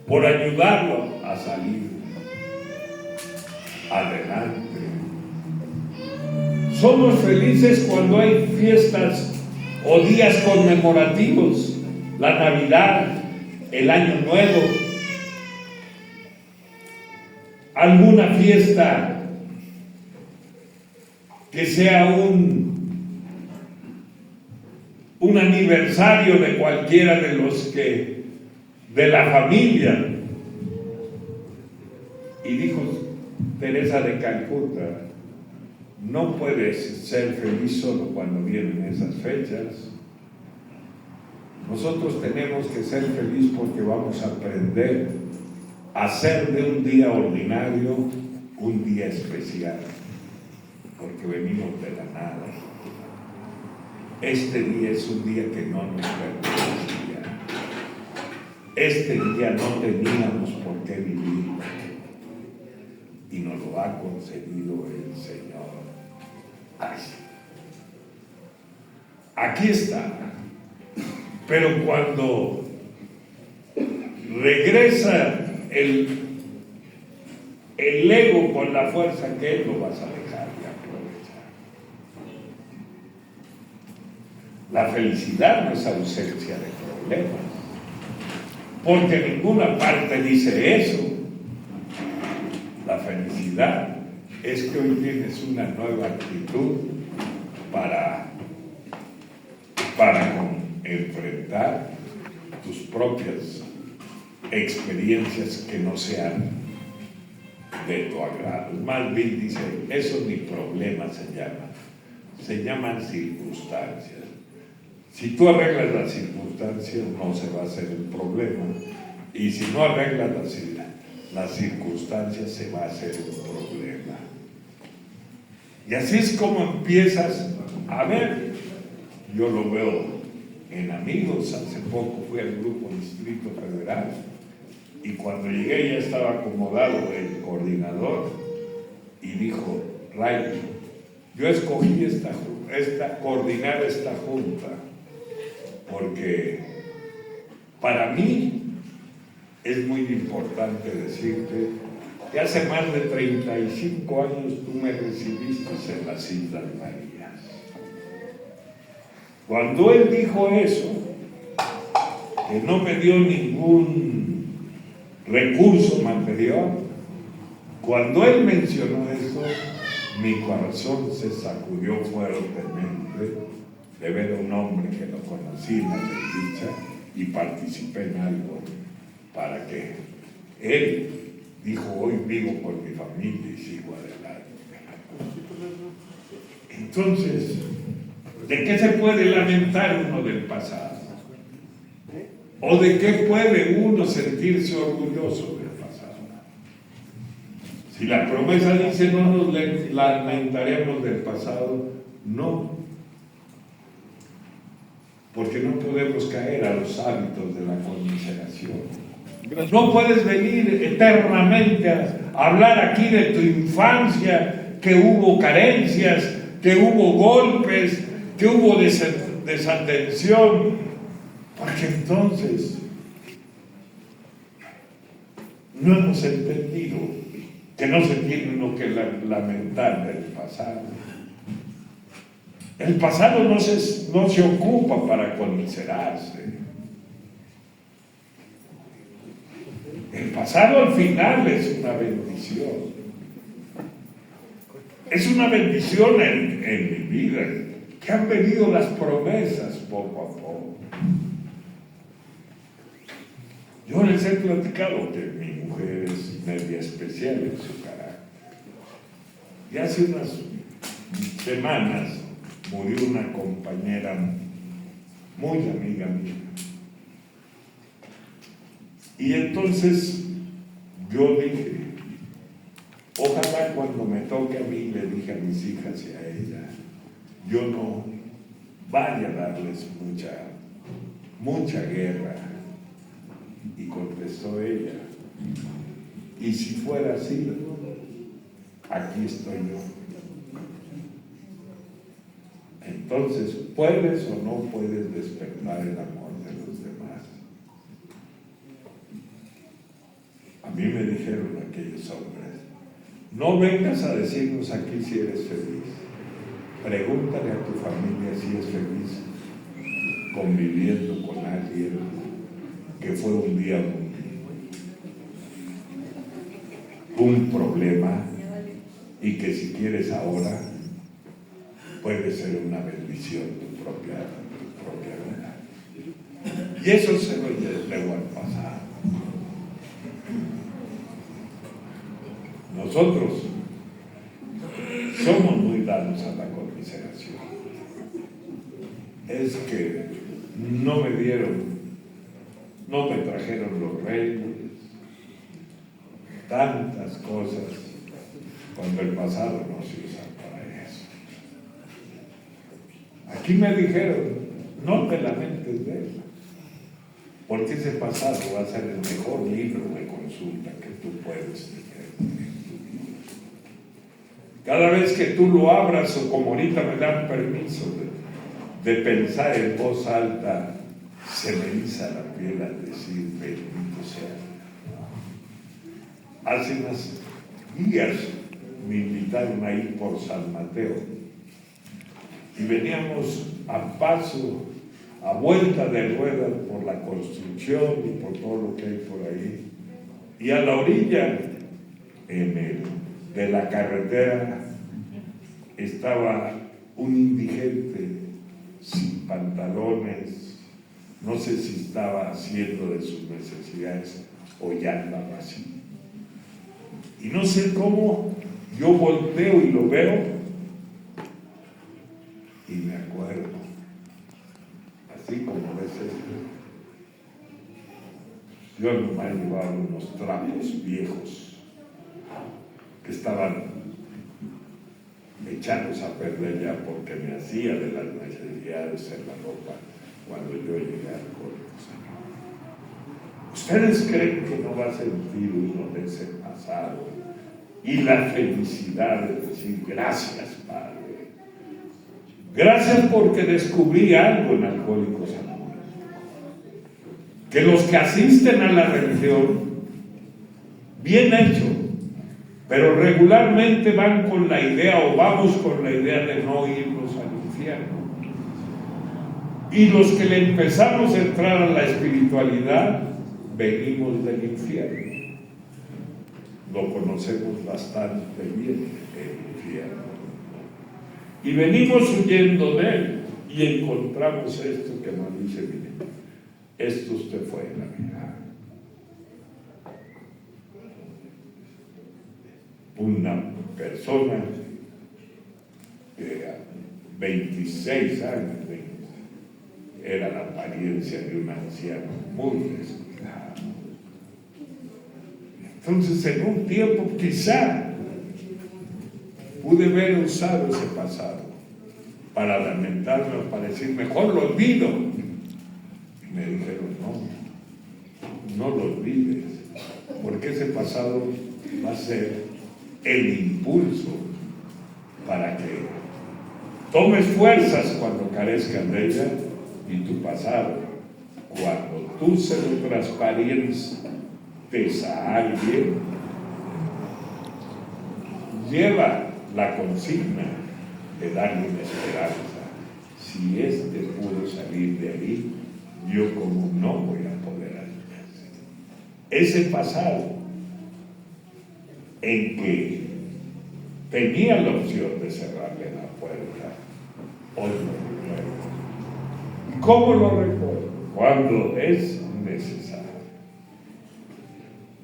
por ayudarlo a salir adelante. Somos felices cuando hay fiestas o días conmemorativos, la Navidad, el Año Nuevo, alguna fiesta que sea un aniversario de cualquiera de los que de la familia. Y dijo Teresa de Calcuta, no puedes ser feliz solo cuando vienen esas fechas. Nosotros tenemos que ser felices porque vamos a aprender a hacer de un día ordinario un día especial, porque venimos de la nada. Este día es un día que no nos pertenecía. Este día no teníamos por qué vivir. y nos lo ha concedido el Señor. Ay. Aquí está. Pero cuando regresa el ego con la fuerza que él, lo vas a dejar de aprovechar. La felicidad no es ausencia de problemas, porque en ninguna parte dice eso. La felicidad es que hoy tienes una nueva actitud para enfrentar tus propias experiencias que no sean de tu agrado. Más bien dice, eso ni problemas se llaman circunstancias. Si tú arreglas las circunstancias, no se va a hacer el problema, y si no arreglas las circunstancias, se va a hacer un problema. Y así es como empiezas a ver. Yo lo veo en amigos. Hace poco fui al Grupo Distrito Federal y cuando llegué ya estaba acomodado el coordinador y dijo: Ray, yo escogí coordinar esta junta porque para mí es muy importante decirte que hace más de 35 años tú me recibiste en las Islas Marías. Cuando él dijo eso, que no me dio ningún recurso material, cuando él mencionó eso, mi corazón se sacudió fuertemente de ver a un hombre que lo conocí en la desdicha y participé en algo para que él dijo: hoy vivo por mi familia y sigo adelante. Entonces, ¿de qué se puede lamentar uno del pasado? ¿O de qué puede uno sentirse orgulloso del pasado? Si la promesa dice no nos lamentaremos del pasado, no. Porque no podemos caer a los hábitos de la conmiseración. No puedes venir eternamente a hablar aquí de tu infancia, que hubo carencias, que hubo golpes, que hubo desatención, porque entonces no hemos entendido que no se tiene uno que lamentar del pasado. El pasado no se ocupa para conmiserarse. El pasado al final es una bendición. Es una bendición en mi vida, que han venido las promesas poco a poco. Yo les he platicado que mi mujer es media especial en su carácter. Y hace unas semanas murió una compañera muy amiga mía. Y entonces yo dije, ojalá cuando me toque a mí, le dije a mis hijas y a ella, yo no vaya a darles mucha guerra. Y contestó ella, y si fuera así, aquí estoy yo. Entonces, ¿puedes o no puedes despertar el amor de los demás? A mí me dijeron aquellos hombres, no vengas a decirnos aquí si eres feliz. Pregúntale a tu familia si es feliz conviviendo con alguien que fue un día un problema y que si quieres ahora puede ser una bendición tu propia vida. Y eso se lo llevó al pasado. Nosotros somos muy dados a la conmiseración. Es que no me trajeron los reyes, tantas cosas, cuando el pasado no se usa para eso. Aquí me dijeron, no te lamentes de eso, porque ese pasado va a ser el mejor libro de consulta que tú puedes tener en tu vida. Cada vez que tú lo abras, o como ahorita me dan permiso de pensar en voz alta, se me eriza la piel al decir bendito sea. Hace unos días me invitaron a ir por San Mateo y veníamos a paso, a vuelta de ruedas por la construcción y por todo lo que hay por ahí, y a la orilla de la carretera estaba un indigente sin pantalones, no sé si estaba haciendo de sus necesidades o ya andaba así. Y no sé cómo, yo volteo y lo veo y me acuerdo, así como ves esto, yo nomás llevaba unos trapos viejos que estaban echados a perder ya porque me hacía de las necesidades en la ropa cuando yo llegué al Alcohólicos Anónimos. ¿Ustedes creen que no va a sentir uno de ese pasado y la felicidad de decir gracias, Padre? Gracias porque descubrí algo en Alcohólicos Anónimos, que los que asisten a la religión, bien hecho, pero regularmente van con la idea, o vamos con la idea de no irnos al infierno. Y los que le empezamos a entrar a la espiritualidad, venimos del infierno. Lo conocemos bastante bien, el infierno. Y venimos huyendo de él, y encontramos esto que nos dice, miren, esto usted fue en la vida. Una persona de 26 años era la apariencia de un anciano muy descuidado. Entonces, en un tiempo quizá pude haber usado ese pasado para lamentarme o para decir, mejor lo olvido. Y me dijeron, no lo olvides, porque ese pasado va a ser el impulso para que tomes fuerzas cuando carezcas de ella, y tu pasado, cuando tú se lo transparentes a alguien, lleva la consigna de darle una esperanza. Si este pudo salir de ahí, yo como no voy a poder ayudarse. Ese pasado en que tenía la opción de cerrarle la puerta, hoy lo recuerdo. ¿Y cómo lo recuerdo? Cuando es necesario.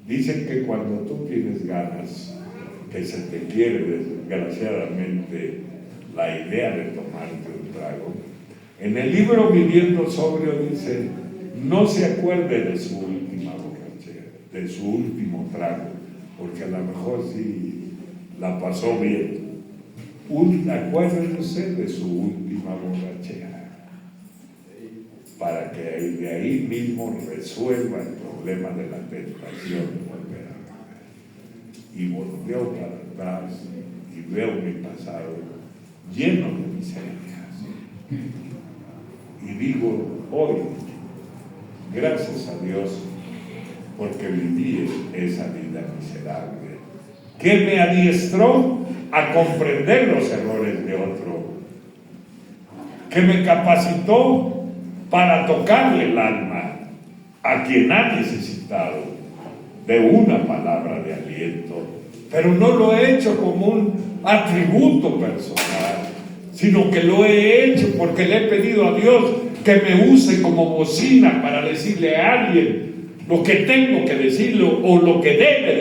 Dicen que cuando tú tienes ganas, que se te quiere desgraciadamente la idea de tomarte un trago, en el libro Viviendo Sobrio dice, no se acuerde de su última borrachera, de su último trago, porque a lo mejor sí la pasó bien. Acuérdense de su última borrachera, para que de ahí mismo resuelva el problema de la tentación de volver a beber. Y volvió para atrás y veo mi pasado lleno de miserias. Y digo hoy, gracias a Dios, porque viví esa vida miserable, que me adiestró a comprender los errores de otro, que me capacitó para tocarle el alma a quien ha necesitado de una palabra de aliento, pero no lo he hecho como un atributo personal, sino que lo he hecho porque le he pedido a Dios que me use como bocina para decirle a alguien lo que tengo que decirle o lo que debe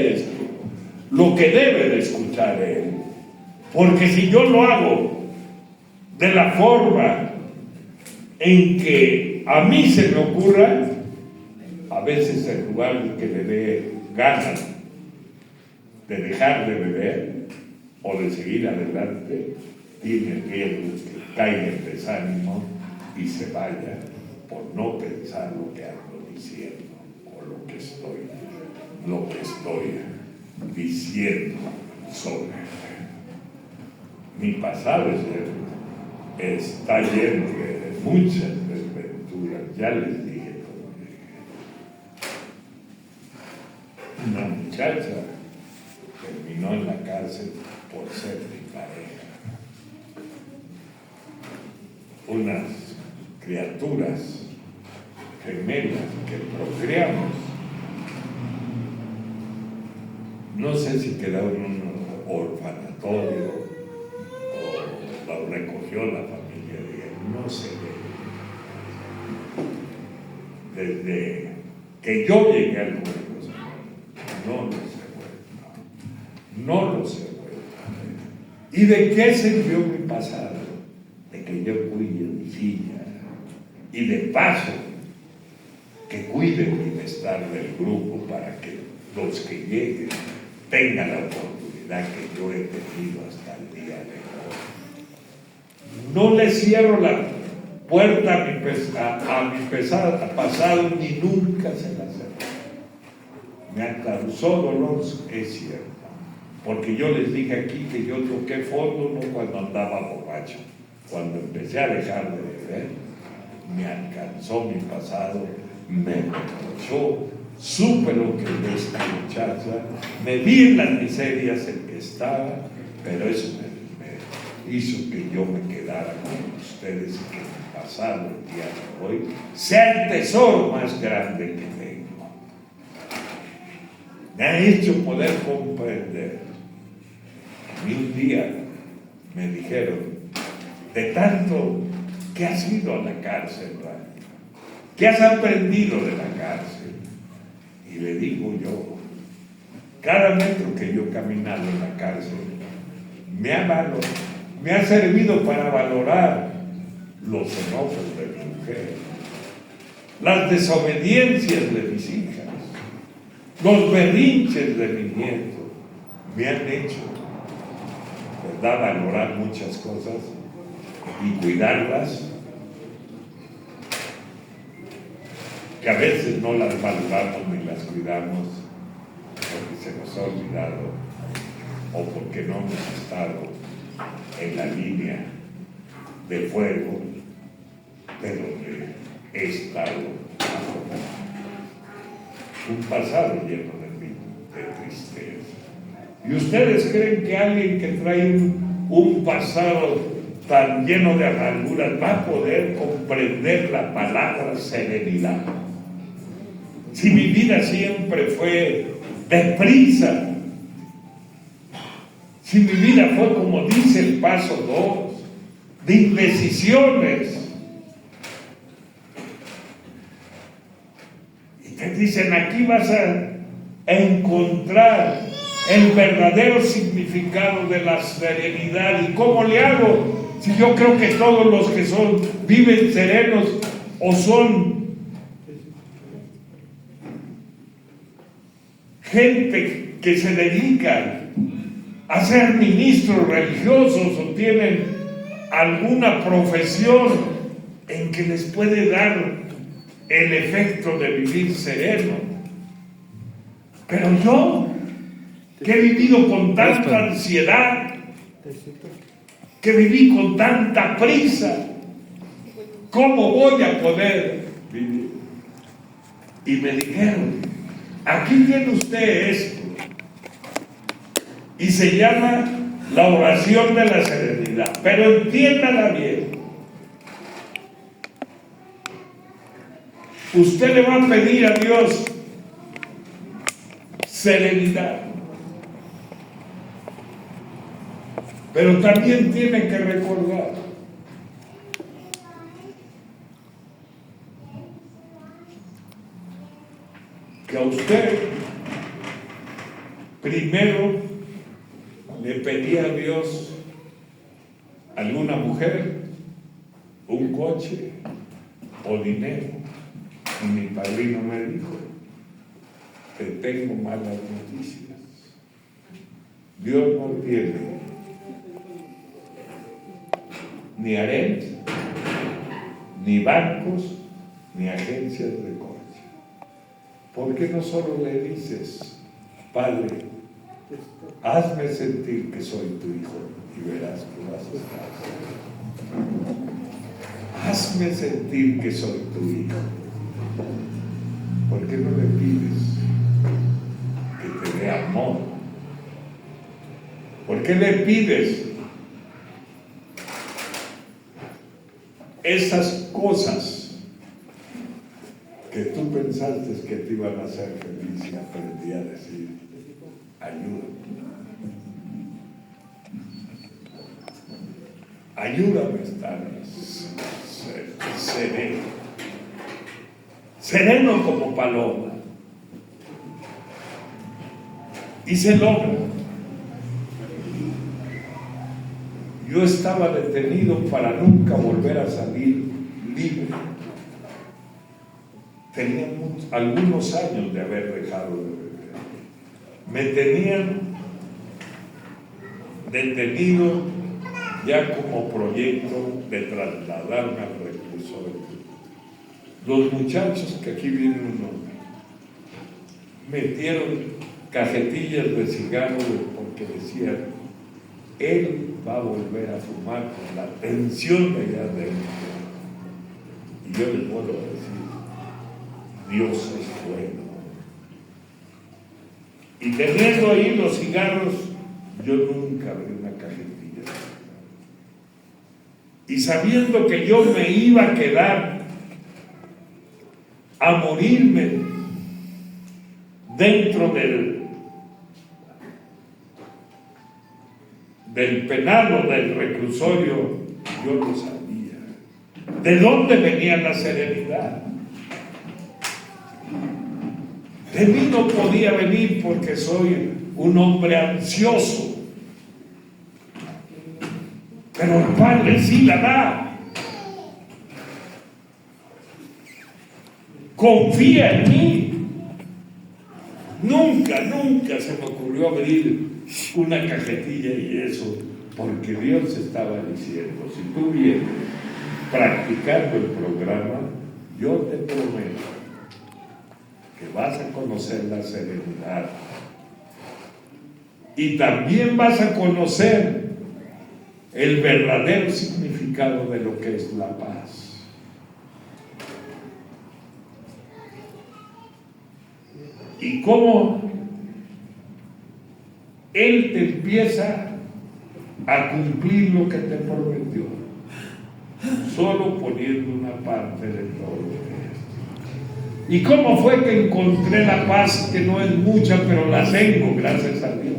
de escuchar él. Porque si yo lo hago de la forma en que a mí se me ocurra, a veces en lugar de que le dé ganas de dejar de beber o de seguir adelante, tiene riesgo que caiga en desánimo y se vaya por no pensar lo que ando diciendo o lo que estoy diciendo sobre él. Mi pasado está lleno de muchas desventuras. Ya les dije cómo llegué. Una muchacha terminó en la cárcel por ser mi pareja. Unas criaturas gemelas que procreamos. No sé si quedaron en un orfanatorio o lo recogió la familia de él, no sé. Desde que yo llegué al mundo, no los he vuelto. No los he vuelto. ¿Y de qué sirvió mi pasado? De que yo cuide mi hija. Y de paso, que cuide el bienestar del grupo para que los que lleguen tengan la oportunidad que yo he tenido hasta el día de hoy. No le cierro la puerta a mi pasado, ni nunca se la cerré. Me causó dolor, es cierto, porque yo les dije aquí que yo toqué fondo no cuando andaba borracho, cuando empecé a dejar de beber, me alcanzó mi pasado, me reprochó. Supe lo que de esta muchacha, me vi en las miserias en que estaba, pero eso me hizo que yo me quedara con ustedes y que mi pasado el día de hoy sea el tesoro más grande que tengo. Me ha hecho poder comprender. Y un día me dijeron, de tanto que has ido a la cárcel, ¿qué has aprendido de la cárcel? Y le digo yo, cada metro que yo he caminado en la cárcel me ha servido para valorar los enojos de mi mujer, las desobediencias de mis hijas, los berrinches de mi nieto. Me han hecho, ¿verdad?, valorar muchas cosas y cuidarlas, que a veces no las valoramos ni las cuidamos porque se nos ha olvidado o porque no hemos estado en la línea de fuego de donde he estado. Un pasado lleno de tristeza. ¿Y ustedes creen que alguien que trae un pasado tan lleno de amarguras va a poder comprender la palabra serenidad? Si mi vida siempre fue deprisa, si mi vida fue, como dice el paso 2, de indecisiones, y te dicen, aquí vas a encontrar el verdadero significado de la serenidad. ¿Y cómo le hago? Si yo creo que todos los que viven serenos o son gente que se dedica a ser ministros religiosos o tienen alguna profesión en que les puede dar el efecto de vivir sereno. Pero yo, que he vivido con tanta ansiedad, que viví con tanta prisa, ¿cómo voy a poder vivir? Y me dijeron, aquí tiene usted esto, y se llama la oración de la serenidad, pero entiéndala bien. Usted le va a pedir a Dios serenidad, pero también tiene que recordar que a usted primero le pedía a Dios alguna mujer, un coche o dinero, y mi padrino me dijo, te tengo malas noticias. Dios no tiene ni harén, ni bancos, ni agencias de coche. ¿Por qué no solo le dices, Padre, hazme sentir que soy tu hijo y verás que vas a estar seguro. Hazme sentir que soy tu hijo. ¿Por qué no le pides que te dé amor? ¿Por qué le pides esas cosas que tú pensaste que te iban a hacer feliz y aprendí a decir, ayúdame? Ayúdame a estar sereno, sereno como paloma. Y se logra. Yo estaba detenido para nunca volver a salir libre. Tenía algunos años de haber dejado de beber. Me tenían detenido ya como proyecto de trasladarme al reclusorio. Los muchachos que aquí vienen uno metieron cajetillas de cigarros porque decían, él va a volver a fumar con la tensión de allá adentro. Y yo les puedo decir, Dios es bueno. Y teniendo ahí los cigarros, yo nunca abrí una cajetilla. Y sabiendo que yo me iba a quedar a morirme dentro del penal o del reclusorio, yo lo sabía. ¿De dónde venía la serenidad? De mí no podía venir porque soy un hombre ansioso. Pero el Padre sí la da. Confía en mí. Nunca se me ocurrió abrir una cajetilla y eso, porque Dios estaba diciendo, si tú vienes practicando el programa, yo te prometo que vas a conocer la serenidad y también vas a conocer el verdadero significado de lo que es la paz. Y cómo Él te empieza a cumplir lo que te prometió, solo poniendo una parte de todo esto. ¿Y cómo fue que encontré la paz, que no es mucha, pero la tengo, gracias a Dios?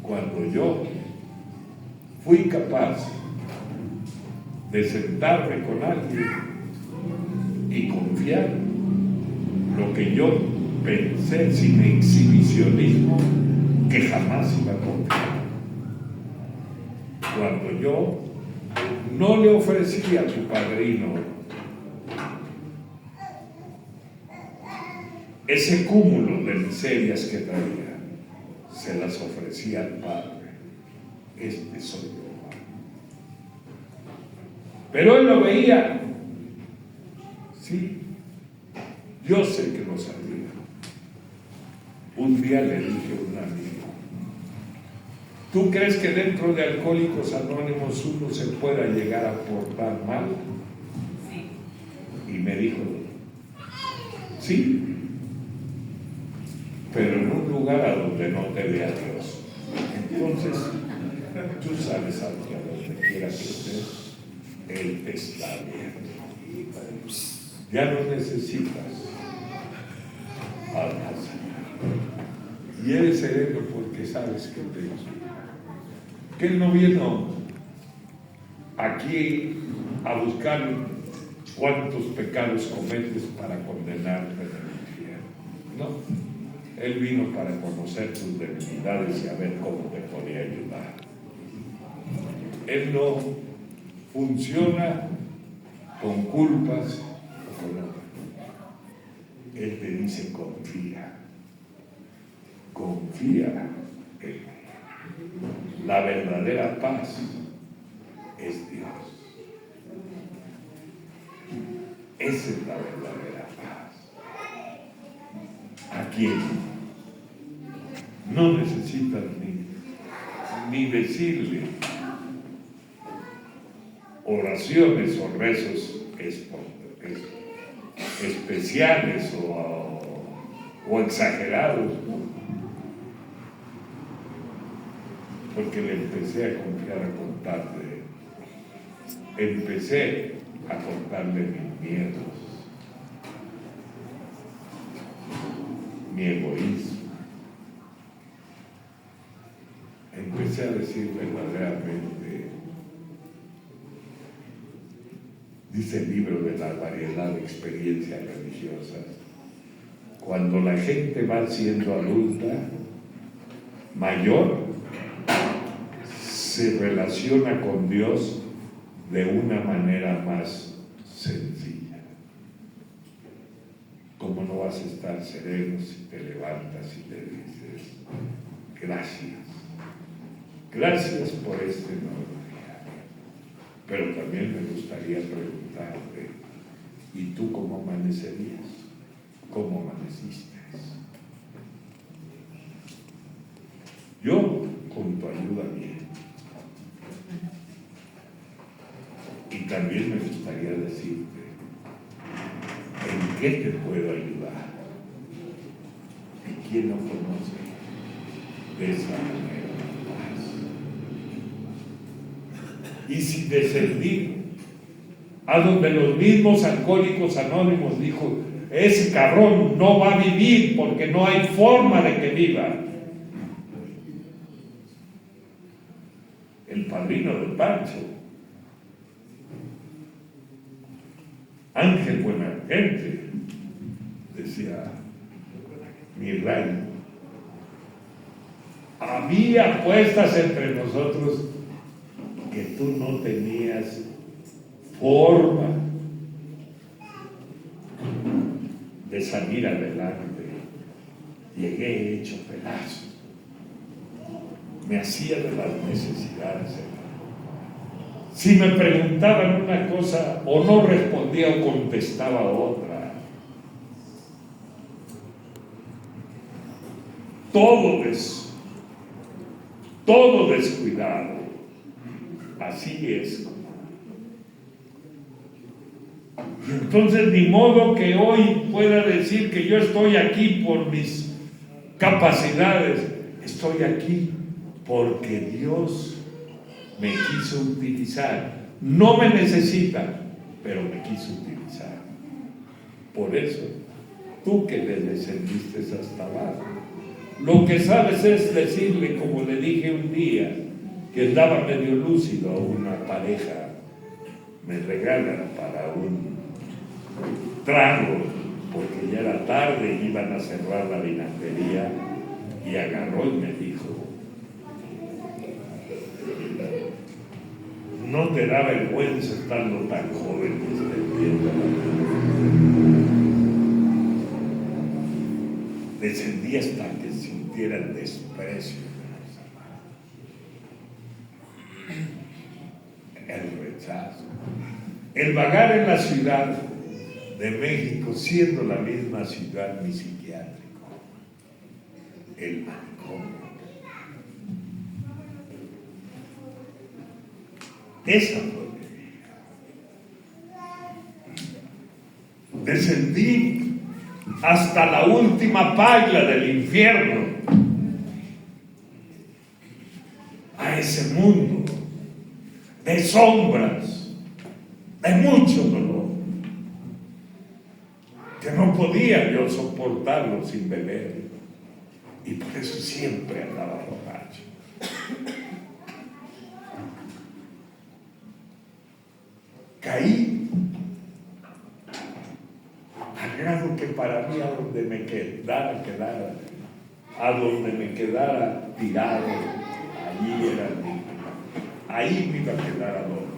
Cuando yo fui capaz de sentarme con alguien y confiar lo que yo pensé sin exhibicionismo que jamás iba a confiar. Cuando yo no le ofrecí a su padrino ese cúmulo de miserias que traía, se las ofrecía al Padre. Este soy yo. Pero él lo veía. Sí, yo sé que lo sabía. Un día le dije a un amigo, ¿tú crees que dentro de Alcohólicos Anónimos uno se pueda llegar a portar mal? Sí. Y me dijo, sí, pero en un lugar a donde no te vea Dios. Entonces, tú sabes algo, a donde quiera que estés, Él te está viendo. Ya no necesitas almas. Y eres sereno porque sabes que que Él no vino aquí a buscar cuántos pecados cometes para condenarte en el infierno. No, Él vino para conocer tus debilidades y a ver cómo te podía ayudar. Él no funciona con culpas o con otras. Él te dice confía en mí. La verdadera paz es Dios. Esa es la verdadera paz. ¿A quién? No necesitas ni ni decirle oraciones o rezos especiales o exagerados, ¿no? Porque le empecé a confiar, empecé a contarle mis miedos, mi egoísmo. Empecé a decir verdaderamente, dice el libro de la variedad de experiencias religiosas, cuando la gente va siendo adulta, mayor, se relaciona con Dios de una manera más sencilla. ¿Cómo no vas a estar sereno si te levantas y le dices, gracias? Gracias por este nuevo día. Pero también me gustaría preguntarte, ¿y tú cómo amanecerías? ¿Cómo amaneciste? Yo, con tu ayuda, bien. Y también me gustaría decirte, ¿en qué te puedo ayudar? ¿Y quién no conoce de esa manera? Y si descendí a donde los mismos alcohólicos anónimos dijo, ese cabrón no va a vivir porque no hay forma de que viva. El padrino del Pancho, Ángel Buenagente, decía, mi rey, había apuestas entre nosotros que tú no tenías forma de salir adelante. Llegué hecho pedazos. Me hacía de las necesidades. Si me preguntaban una cosa, o no respondía o contestaba otra. Todo descuidado. Así es. Y entonces ni modo que hoy pueda decir que yo estoy aquí por mis capacidades. Estoy aquí porque Dios me quiso utilizar. No me necesita, pero me quiso utilizar. Por eso, tú que le descendiste hasta abajo, lo que sabes es decirle, como le dije un día, que andaba medio lúcido a una pareja, me regalan para un trago, porque ya era tarde, iban a cerrar la vinatería, y agarró y me dijo, ¿no te da vergüenza estando tan joven que estés viendo la vida? Descendí hasta que sintiera el desprecio de los demás, el rechazo, el vagar en la ciudad de México, siendo la misma ciudad mi psiquiátrico, el manicomio. Esa fue mi vida. Descendí hasta la última paila del infierno, a ese mundo de sombras, de mucho dolor, que no podía yo soportarlo sin beber, y por eso siempre andaba borracho. Caí al grado que para mí a donde me quedara, a donde me quedara tirado, allí era mi, ahí me iba a quedar a dormir.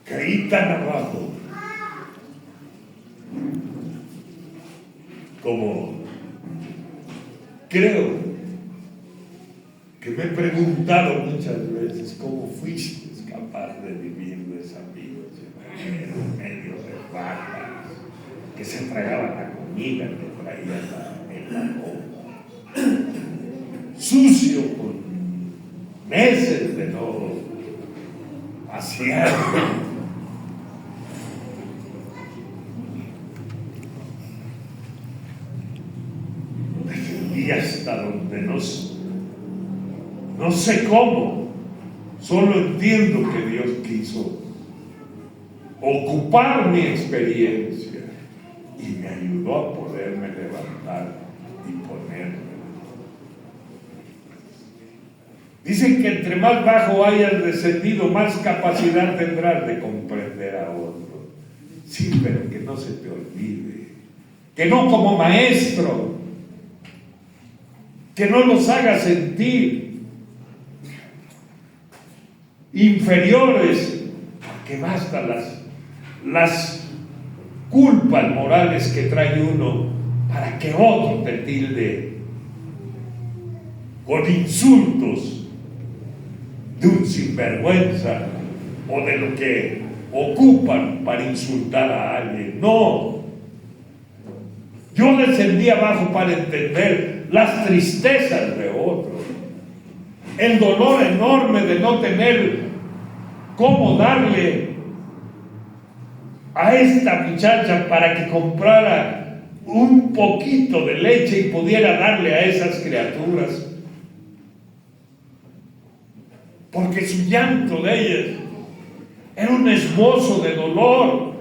Caí tan abajo como creo que me he preguntado muchas veces cómo fuiste capaz de vivir de esa vida en medio de vacas, que se tragaban la comida que traían en la boca, sucio con meses de no asear. Defendí hasta donde no sé cómo, solo entiendo que Dios quiso ocupar mi experiencia y me ayudó a poderme levantar y ponerme. Dicen que entre más bajo hayas descendido, más capacidad tendrás de comprender a otro. Sí, pero que no se te olvide, que no como maestro, que no los hagas sentir inferiores, porque basta las culpas morales que trae uno para que otro te tilde con insultos de un sinvergüenza o de lo que ocupan para insultar a alguien. No, yo descendí abajo para entender las tristezas de otros, el dolor enorme de no tener cómo darle a esta muchacha para que comprara un poquito de leche y pudiera darle a esas criaturas, porque su llanto de ellas era un esbozo de dolor,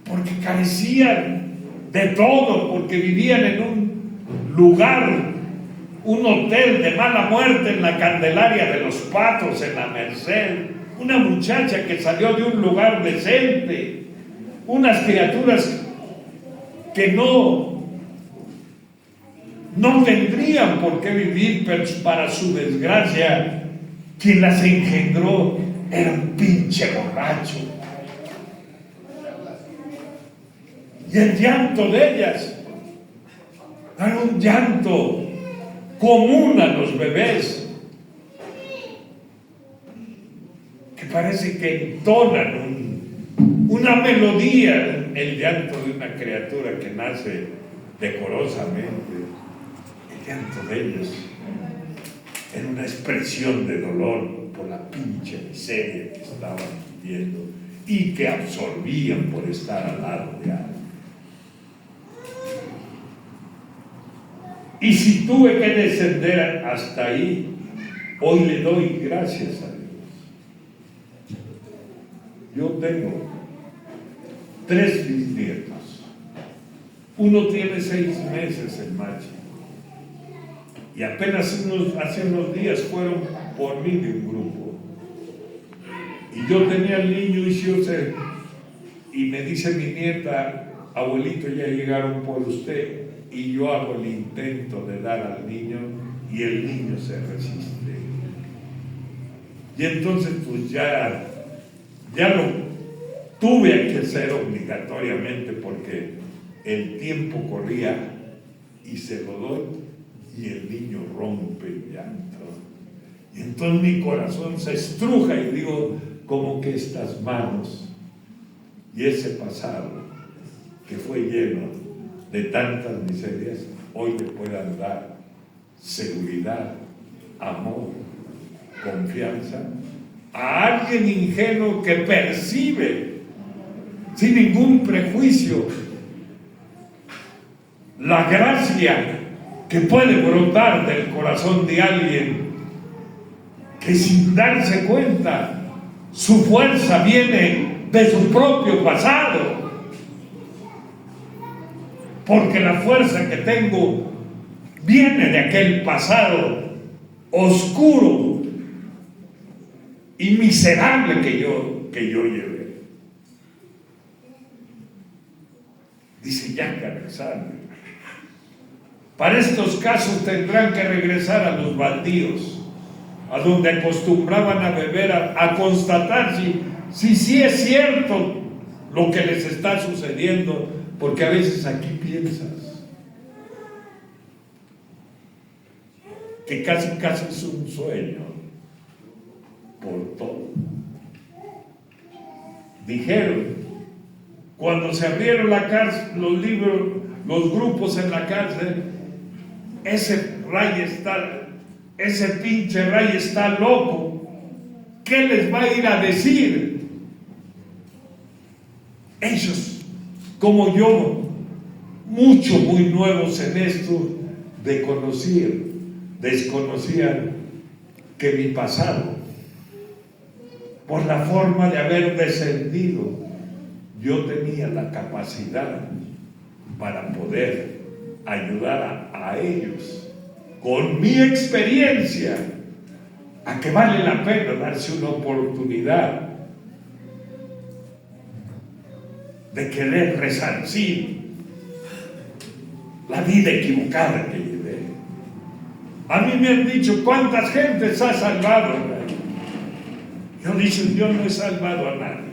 porque carecían de todo, porque vivían en un lugar, un hotel de mala muerte en la Candelaria de los Patos, en la Merced, una muchacha que salió de un lugar decente, unas criaturas que no tendrían por qué vivir, pero para su desgracia, quien las engendró era un pinche borracho. Y el llanto de ellas era un llanto común a los bebés, que parece que entonan una melodía, el llanto de una criatura que nace decorosamente. El llanto de ellos era una expresión de dolor por la pinche miseria que estaban viviendo y que absorbían por estar al lado de alguien. Y si tuve que descender hasta ahí, hoy le doy gracias a Dios. Yo tengo 3 bisnietos. Uno tiene 6 meses, el macho. Y apenas hace unos días fueron por mí de un grupo. Y yo tenía al niño y me dice mi nieta, abuelito, ya llegaron por usted. Y yo hago el intento de dar al niño y el niño se resiste. Y entonces pues ya lo tuve que hacer obligatoriamente porque el tiempo corría y se lo doy y el niño rompe el llanto. Y entonces mi corazón se estruja y digo, como que estas manos y ese pasado que fue lleno de tantas miserias, hoy le puedan dar seguridad, amor, confianza a alguien ingenuo que percibe sin ningún prejuicio la gracia que puede brotar del corazón de alguien que sin darse cuenta su fuerza viene de su propio pasado. Porque la fuerza que tengo viene de aquel pasado oscuro y miserable que yo llevé. Dice Yanka Alexander, para estos casos tendrán que regresar a los baldíos, a donde acostumbraban a beber, a constatar si es cierto lo que les está sucediendo. Porque a veces aquí piensas que casi es un sueño por todo. Dijeron cuando se abrieron la cárcel, los libros, los grupos en la cárcel, ese pinche Ray está loco. ¿Qué les va a ir a decir? Ellos, como yo, muy nuevos en esto, desconocían que mi pasado, por la forma de haber descendido, yo tenía la capacidad para poder ayudar a ellos con mi experiencia a que vale la pena darse una oportunidad de querer resarcir la vida equivocada que llevé. A mí me han dicho, ¿cuántas gentes has salvado? Yo he dicho, yo no he salvado a nadie.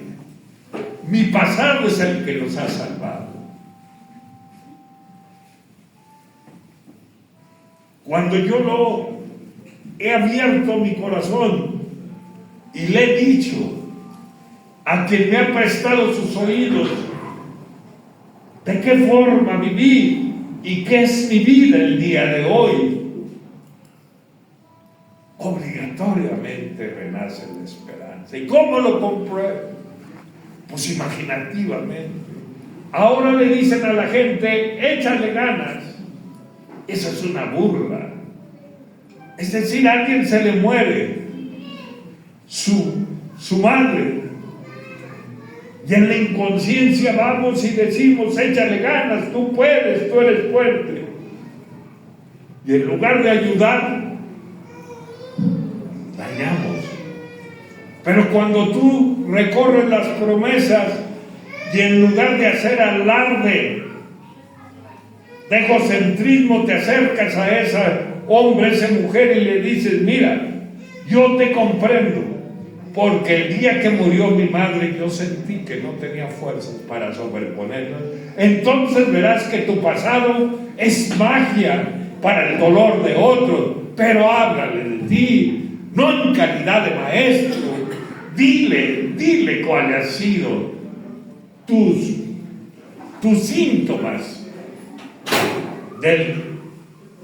Mi pasado es el que los ha salvado. Cuando yo he abierto mi corazón y le he dicho a quien me ha prestado sus oídos de qué forma viví y qué es mi vida el día de hoy, obligatoriamente renace la esperanza. ¿Y cómo lo compruebo? Pues imaginativamente. Ahora le dicen a la gente, échale ganas. Eso es una burla. Es decir, a alguien se le muere su madre, y en la inconsciencia vamos y decimos, échale ganas, tú puedes, tú eres fuerte. Y en lugar de ayudar, dañamos. Pero cuando tú recorres las promesas y en lugar de hacer alarde de egocentrismo, te acercas a ese hombre, a esa mujer y le dices, mira, yo te comprendo, porque el día que murió mi madre yo sentí que no tenía fuerzas para sobreponernos. Entonces verás que tu pasado es magia para el dolor de otros, pero háblale de ti, no en calidad de maestro. Dile cuáles han sido tus síntomas de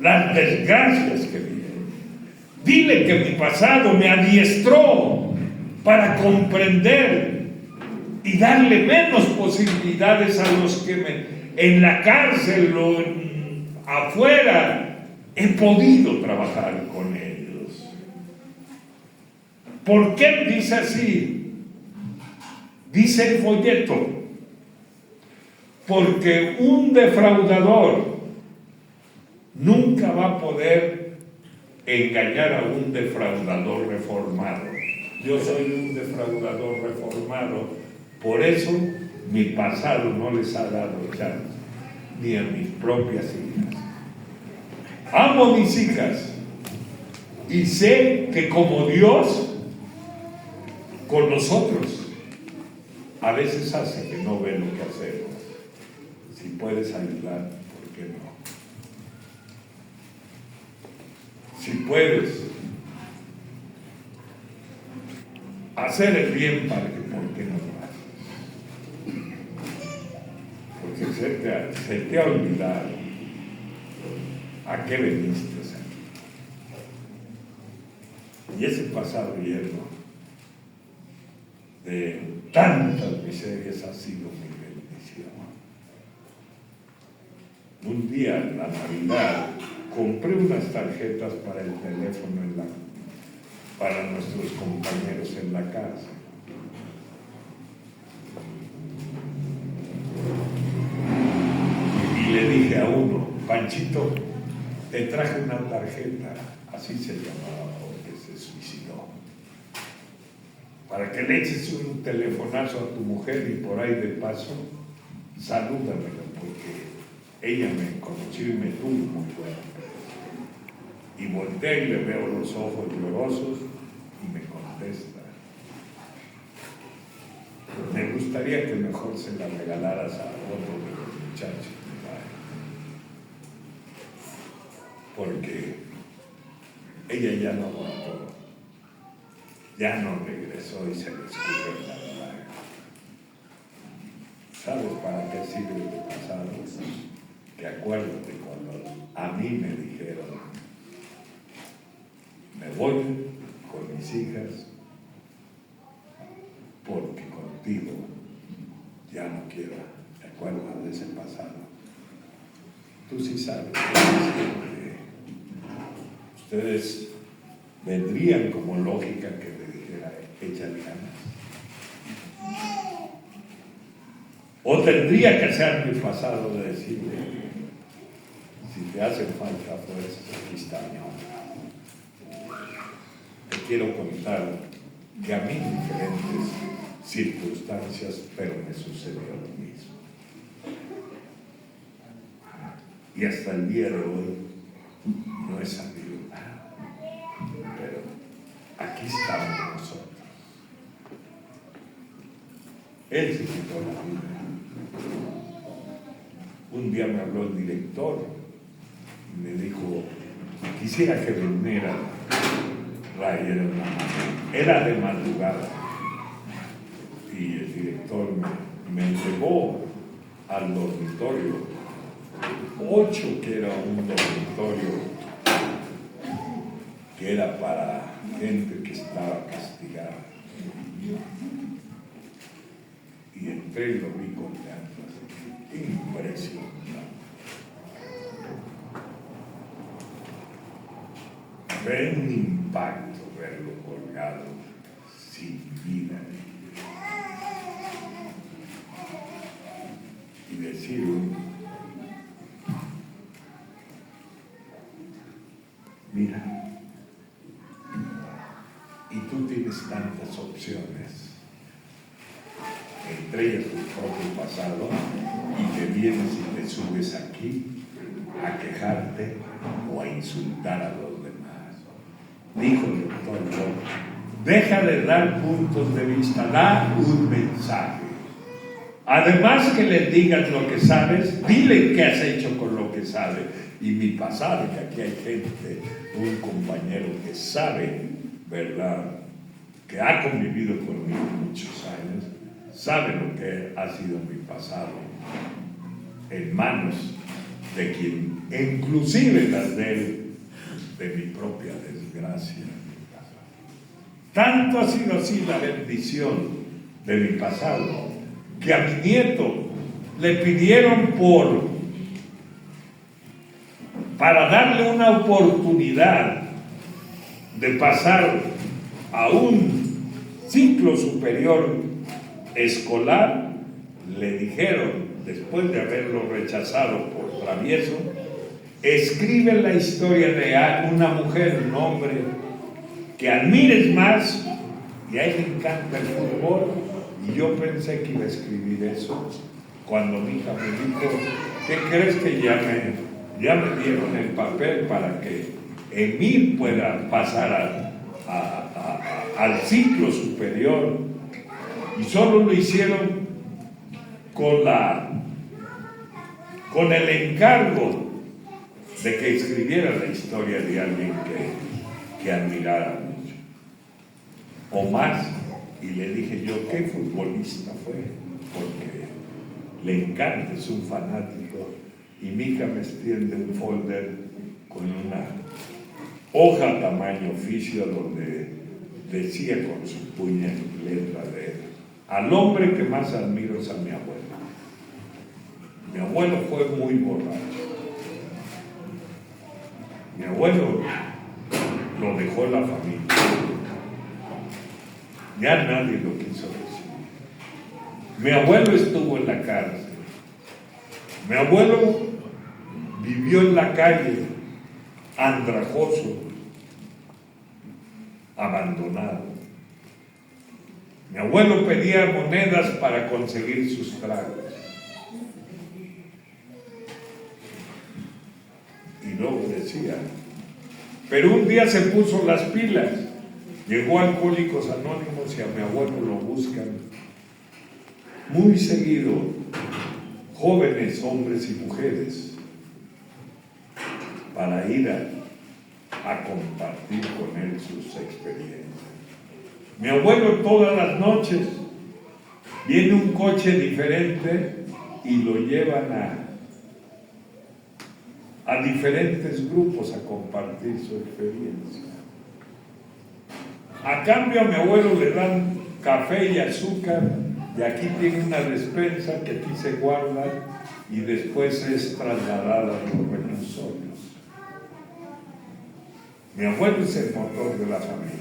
las desgracias que viví. Dile que mi pasado me adiestró para comprender y darle menos posibilidades a los que en la cárcel o afuera he podido trabajar con ellos. ¿Por qué dice así? Dice el folleto, porque un defraudador nunca va a poder engañar a un defraudador reformado. Yo soy un defraudador reformado, por eso mi pasado no les ha dado chance, ni a mis propias hijas. Amo a mis hijas y sé que como Dios con nosotros a veces hace que no ve lo que hacemos. Si puedes ayudar, ¿por qué no? Si puedes hacer el bien, para que, ¿por qué no lo haces? Porque se te ha olvidado a qué veniste aquí. Y ese pasado lleno de tantas miserias ha sido mi bendición. Un día, en la Navidad, compré unas tarjetas para el teléfono para nuestros compañeros en la casa. Y le dije a uno, Panchito, te traje una tarjeta, así se llamaba porque se suicidó, para que le eches un telefonazo a tu mujer y por ahí de paso, salúdamela, porque ella me conoció y me tuvo muy bueno. Y volteé y le veo los ojos llorosos y me contesta, me gustaría que mejor se la regalaras a otro de los muchachos, porque ella ya no aguantó, ya no regresó y se le escurrió la lágrima. ¿Sabes para qué sirve tu pasado? Que acuérdate cuando a mí me dijeron, me voy con mis hijas porque contigo ya no quiero. ¿Te acuerdas de ese pasado? Tú sí sabes que ustedes vendrían como lógica que le dijera, échale ganas. O tendría que ser mi pasado de decirle, si te hace falta fuerza, aquí está mi honra. Te quiero contar que a mí en diferentes circunstancias, pero me sucedió lo mismo. Y hasta el día de hoy no he sabido nada, pero aquí estamos nosotros. Él se quitó la vida. Un día me habló el director y me dijo, quisiera que viniera era de madrugada, y el director me llevó al dormitorio 8, que era un dormitorio que era para gente que estaba castigada, y entré y lo vi colgando, impresionante. Fue un impacto verlo colgado sin vida y decir, mira, y tú tienes tantas opciones, entre ellas tu propio pasado, y te vienes y te subes aquí a quejarte o a insultar a los demás. Dijo el doctor, deja de dar puntos de vista, da un mensaje. Además que le digas lo que sabes, dile qué has hecho con lo que sabe. Y mi pasado, que aquí hay gente, un compañero que sabe, ¿verdad?, que ha convivido conmigo muchos años, sabe lo que ha sido mi pasado, en manos de quien, inclusive las de él, de mi propia desgracia. Tanto ha sido así la bendición de mi pasado, que a mi nieto le pidieron para darle una oportunidad de pasar a un ciclo superior escolar. Le dijeron, después de haberlo rechazado por travieso, escribe la historia de una mujer, un hombre que admires más, y a él le encanta el fútbol. Y yo pensé que iba a escribir eso cuando mi hija me dijo, ¿qué crees que ya me dieron el papel para que Emil pueda pasar al ciclo superior? Y solo lo hicieron con el encargo de que escribiera la historia de alguien que admirara mucho o más. Y le dije yo, ¿qué futbolista fue? Porque le encanta, es un fanático. Y mi hija me extiende un folder con una hoja tamaño oficio donde decía con su puña en letra de él, al hombre que más admiro es a mi abuelo. Mi abuelo fue muy borracho. Mi abuelo lo dejó la familia. Ya nadie lo quiso recibir. Mi abuelo estuvo en la cárcel. Mi abuelo vivió en la calle, andrajoso, abandonado. Mi abuelo pedía monedas para conseguir sus tragos. Y luego decía, pero un día se puso las pilas. Llegó a Alcohólicos Anónimos y a mi abuelo lo buscan muy seguido jóvenes, hombres y mujeres, para ir a compartir con él sus experiencias. Mi abuelo todas las noches Viene un coche diferente y lo llevan a diferentes grupos a compartir su experiencia. A cambio a mi abuelo le dan café y azúcar, y aquí tiene una despensa que aquí se guarda y después es trasladada a los reclusorios. Mi abuelo es el motor de la familia.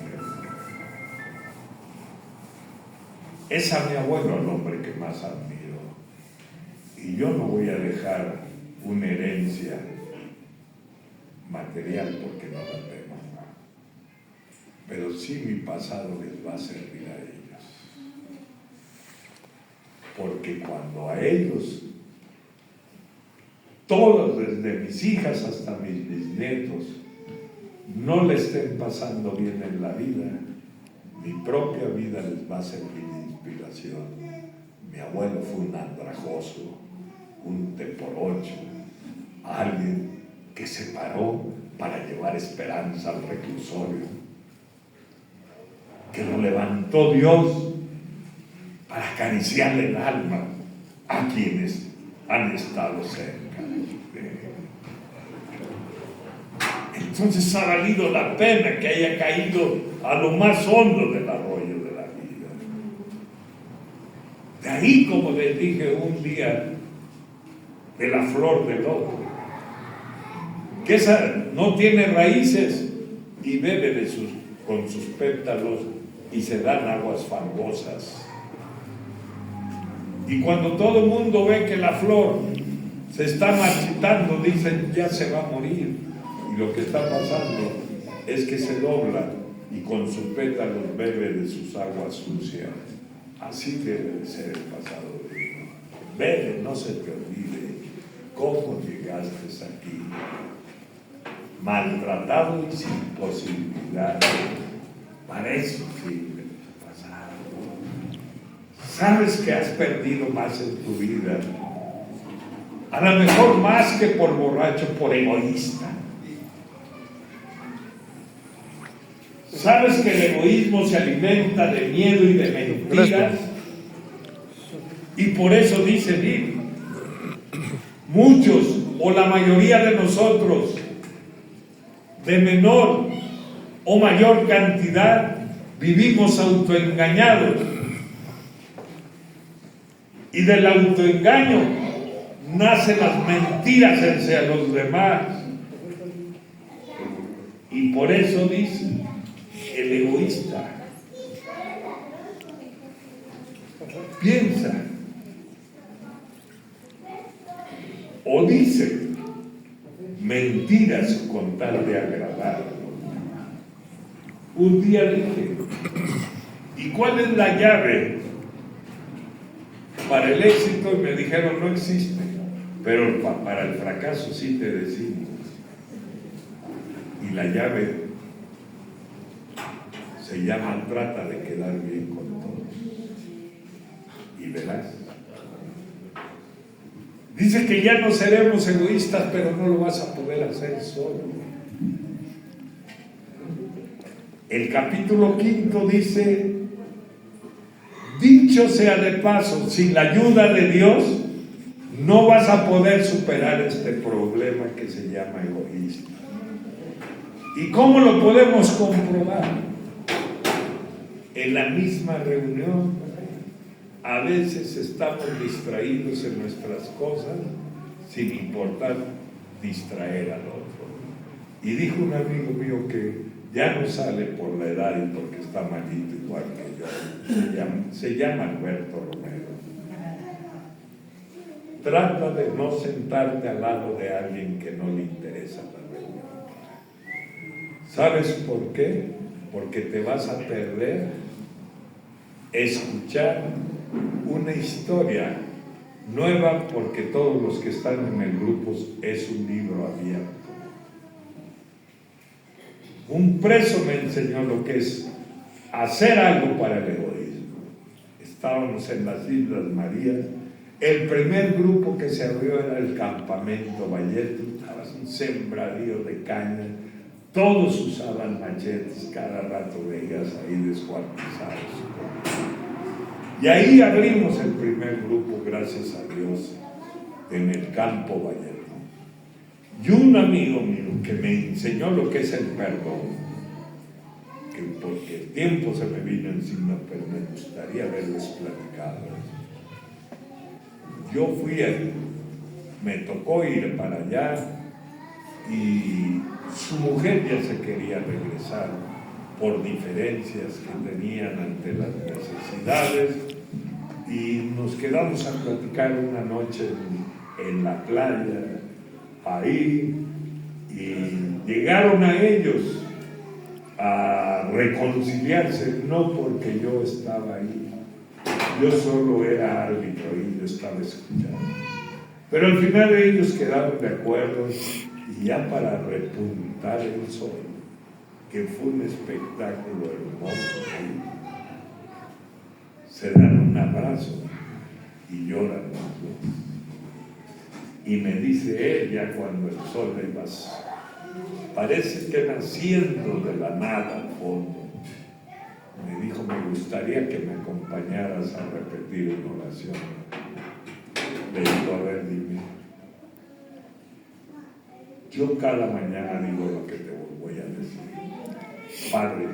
Es a mi abuelo el hombre que más admiro. Y yo no voy a dejar una herencia material porque no la tengo. Pero sí mi pasado les va a servir a ellos. Porque cuando a ellos, todos, desde mis hijas hasta mis bisnietos, no le estén pasando bien en la vida, mi propia vida les va a servir de inspiración. Mi abuelo fue un andrajoso, un teporocho, alguien que se paró para llevar esperanza al reclusorio, que lo levantó Dios para acariciarle el alma a quienes han estado cerca. Entonces ha valido la pena que haya caído a lo más hondo del arroyo de la vida. De ahí, como les dije un día, de la flor del loto, que esa no tiene raíces y bebe con sus pétalos y se dan aguas fangosas. Y cuando todo el mundo ve que la flor se está marchitando, dicen ya se va a morir. Y lo que está pasando es que se dobla y con sus pétalos bebe de sus aguas sucias. Así debe de ser el pasado de Dios. Bebe, no se te olvide cómo llegaste aquí, maltratado y sin posibilidad. Para eso sirve tu pasado. Sabes que has perdido más en tu vida, a lo mejor más que por borracho, por egoísta. Sabes que el egoísmo se alimenta de miedo y de mentiras, y por eso dice David, muchos o la mayoría de nosotros, de menor o mayor cantidad, vivimos autoengañados, y del autoengaño nacen las mentiras hacia los demás. Y por eso dice el egoísta, piensa o dice mentiras con tal de agradar. Un día dije, ¿y cuál es la llave para el éxito? Y me dijeron, no existe, pero para el fracaso sí te decimos. Y la llave se llama trata de quedar bien con todos. Y verás. Dice que ya no seremos egoístas, pero no lo vas a poder hacer solo. El capítulo 5 dice, dicho sea de paso, sin la ayuda de Dios, no vas a poder superar este problema que se llama egoísmo. ¿Y cómo lo podemos comprobar? En la misma reunión, a veces estamos distraídos en nuestras cosas sin importar distraer al otro. Y dijo un amigo mío que ya no sale por la edad y porque está malito igual que yo. Se llama Alberto Romero. Trata de no sentarte al lado de alguien que no le interesa la reunión. ¿Sabes por qué? Porque te vas a perder escuchar una historia nueva, porque todos los que están en el grupo es un libro abierto. Un preso me enseñó lo que es hacer algo para el egoísmo. Estábamos en las Islas Marías. El primer grupo que se abrió era el Campamento Valletti. Estaba un sembradío de caña. Todos usaban machetes. Cada rato veías ahí descuartizados. Y ahí abrimos el primer grupo, gracias a Dios, en el campo Valladolid. Y un amigo mío que me enseñó lo que es el perdón, que porque el tiempo se me vino encima, pero me gustaría haberles platicado. Yo fui ahí, me tocó ir para allá y su mujer ya se quería regresar por diferencias que tenían ante las necesidades, y nos quedamos a platicar una noche en la playa, ahí, y llegaron a ellos a reconciliarse, no porque yo estaba ahí, yo solo era árbitro y yo estaba escuchando, pero al final ellos quedaron de acuerdo, y ya para repuntar el sol, que fue un espectáculo hermoso, se dan un abrazo y lloran los dos. Y me dice él, ya cuando el sol le va, parece que naciendo de la nada al fondo, me dijo: me gustaría que me acompañaras a repetir una oración. Le digo: a ver, dime. Yo cada mañana digo lo que te voy a decir. Padre,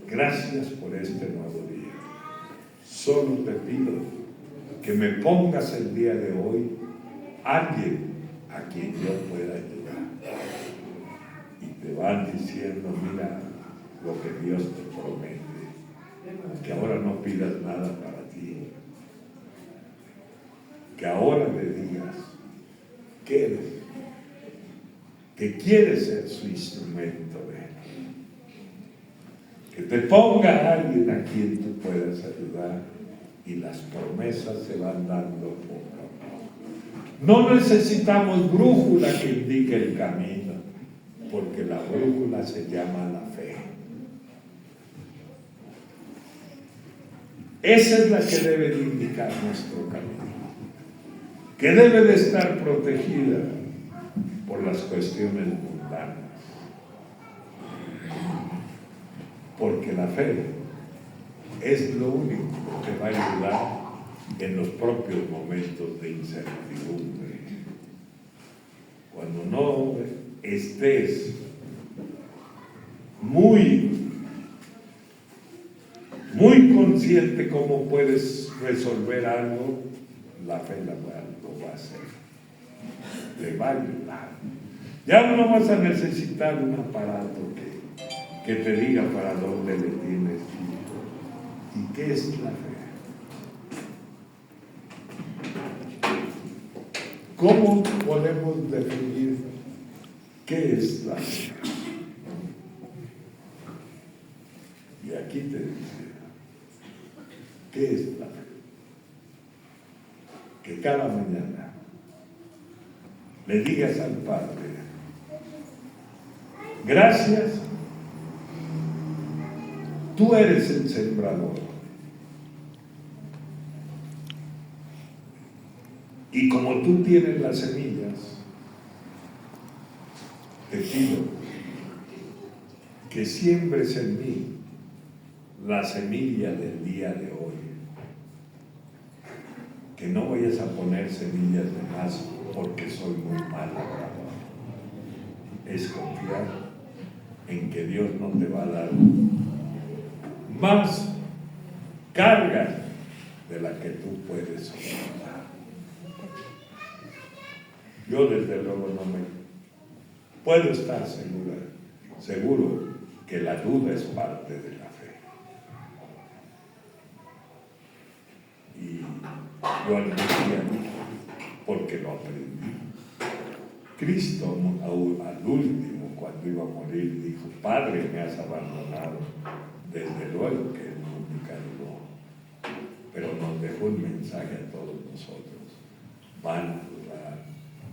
gracias por este nuevo día. Solo te pido que me pongas el día de hoy alguien a quien yo pueda ayudar. Y te van diciendo: mira lo que Dios te promete, que ahora no pidas nada para ti, que ahora le digas que eres, que quieres ser su instrumento de Él, que te ponga alguien a quien tú puedas ayudar, y las promesas se van dando poco a poco. No necesitamos brújula que indique el camino, porque la brújula se llama la fe. Esa es la que debe de indicar nuestro camino, que debe de estar protegida por las cuestiones mundanas, porque la fe es lo único que te va a ayudar en los propios momentos de incertidumbre. Cuando no estés muy consciente cómo puedes resolver algo, la fe lo va a hacer, te va a ayudar. Ya no vas a necesitar un aparato que te diga para dónde le tienes que ir. ¿Y qué es la fe? ¿Cómo podemos definir qué es la fe? Y aquí te dice, ¿qué es la fe? Que cada mañana le digas al Padre: gracias, tú eres el sembrador. Y como tú tienes las semillas, te pido que siembres en mí la semilla del día de hoy. Que no vayas a poner semillas de más porque soy muy mal labrador. Es confiar en que Dios no te va a dar más carga de la que tú puedes soportar. Yo desde luego no me puedo estar seguro que la duda es parte de la fe. Y yo algún día, porque lo aprendí, Cristo al último, cuando iba a morir, dijo: Padre, me has abandonado. Desde luego que Él nunca dudó, pero nos dejó un mensaje a todos nosotros: van a dudar,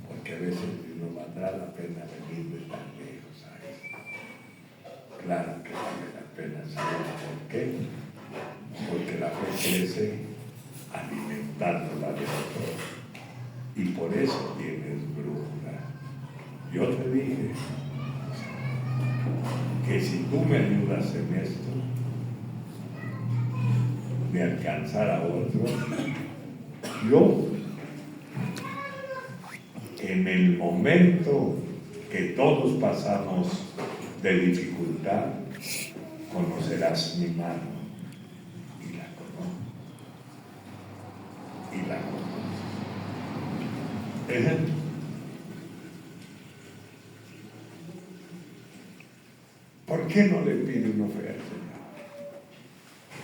porque a veces no valdrá la pena venir de tan lejos a esto. Claro que vale la pena saber por qué, porque la fe crece alimentándola de otro, y por eso tienes brújula. Yo te dije que si tú me ayudas en esto, de alcanzar a otros, yo, en el momento que todos pasamos de dificultad, conocerás mi mano y la conozco. Y la conozco. ¿Por qué no le pide una fe al Señor?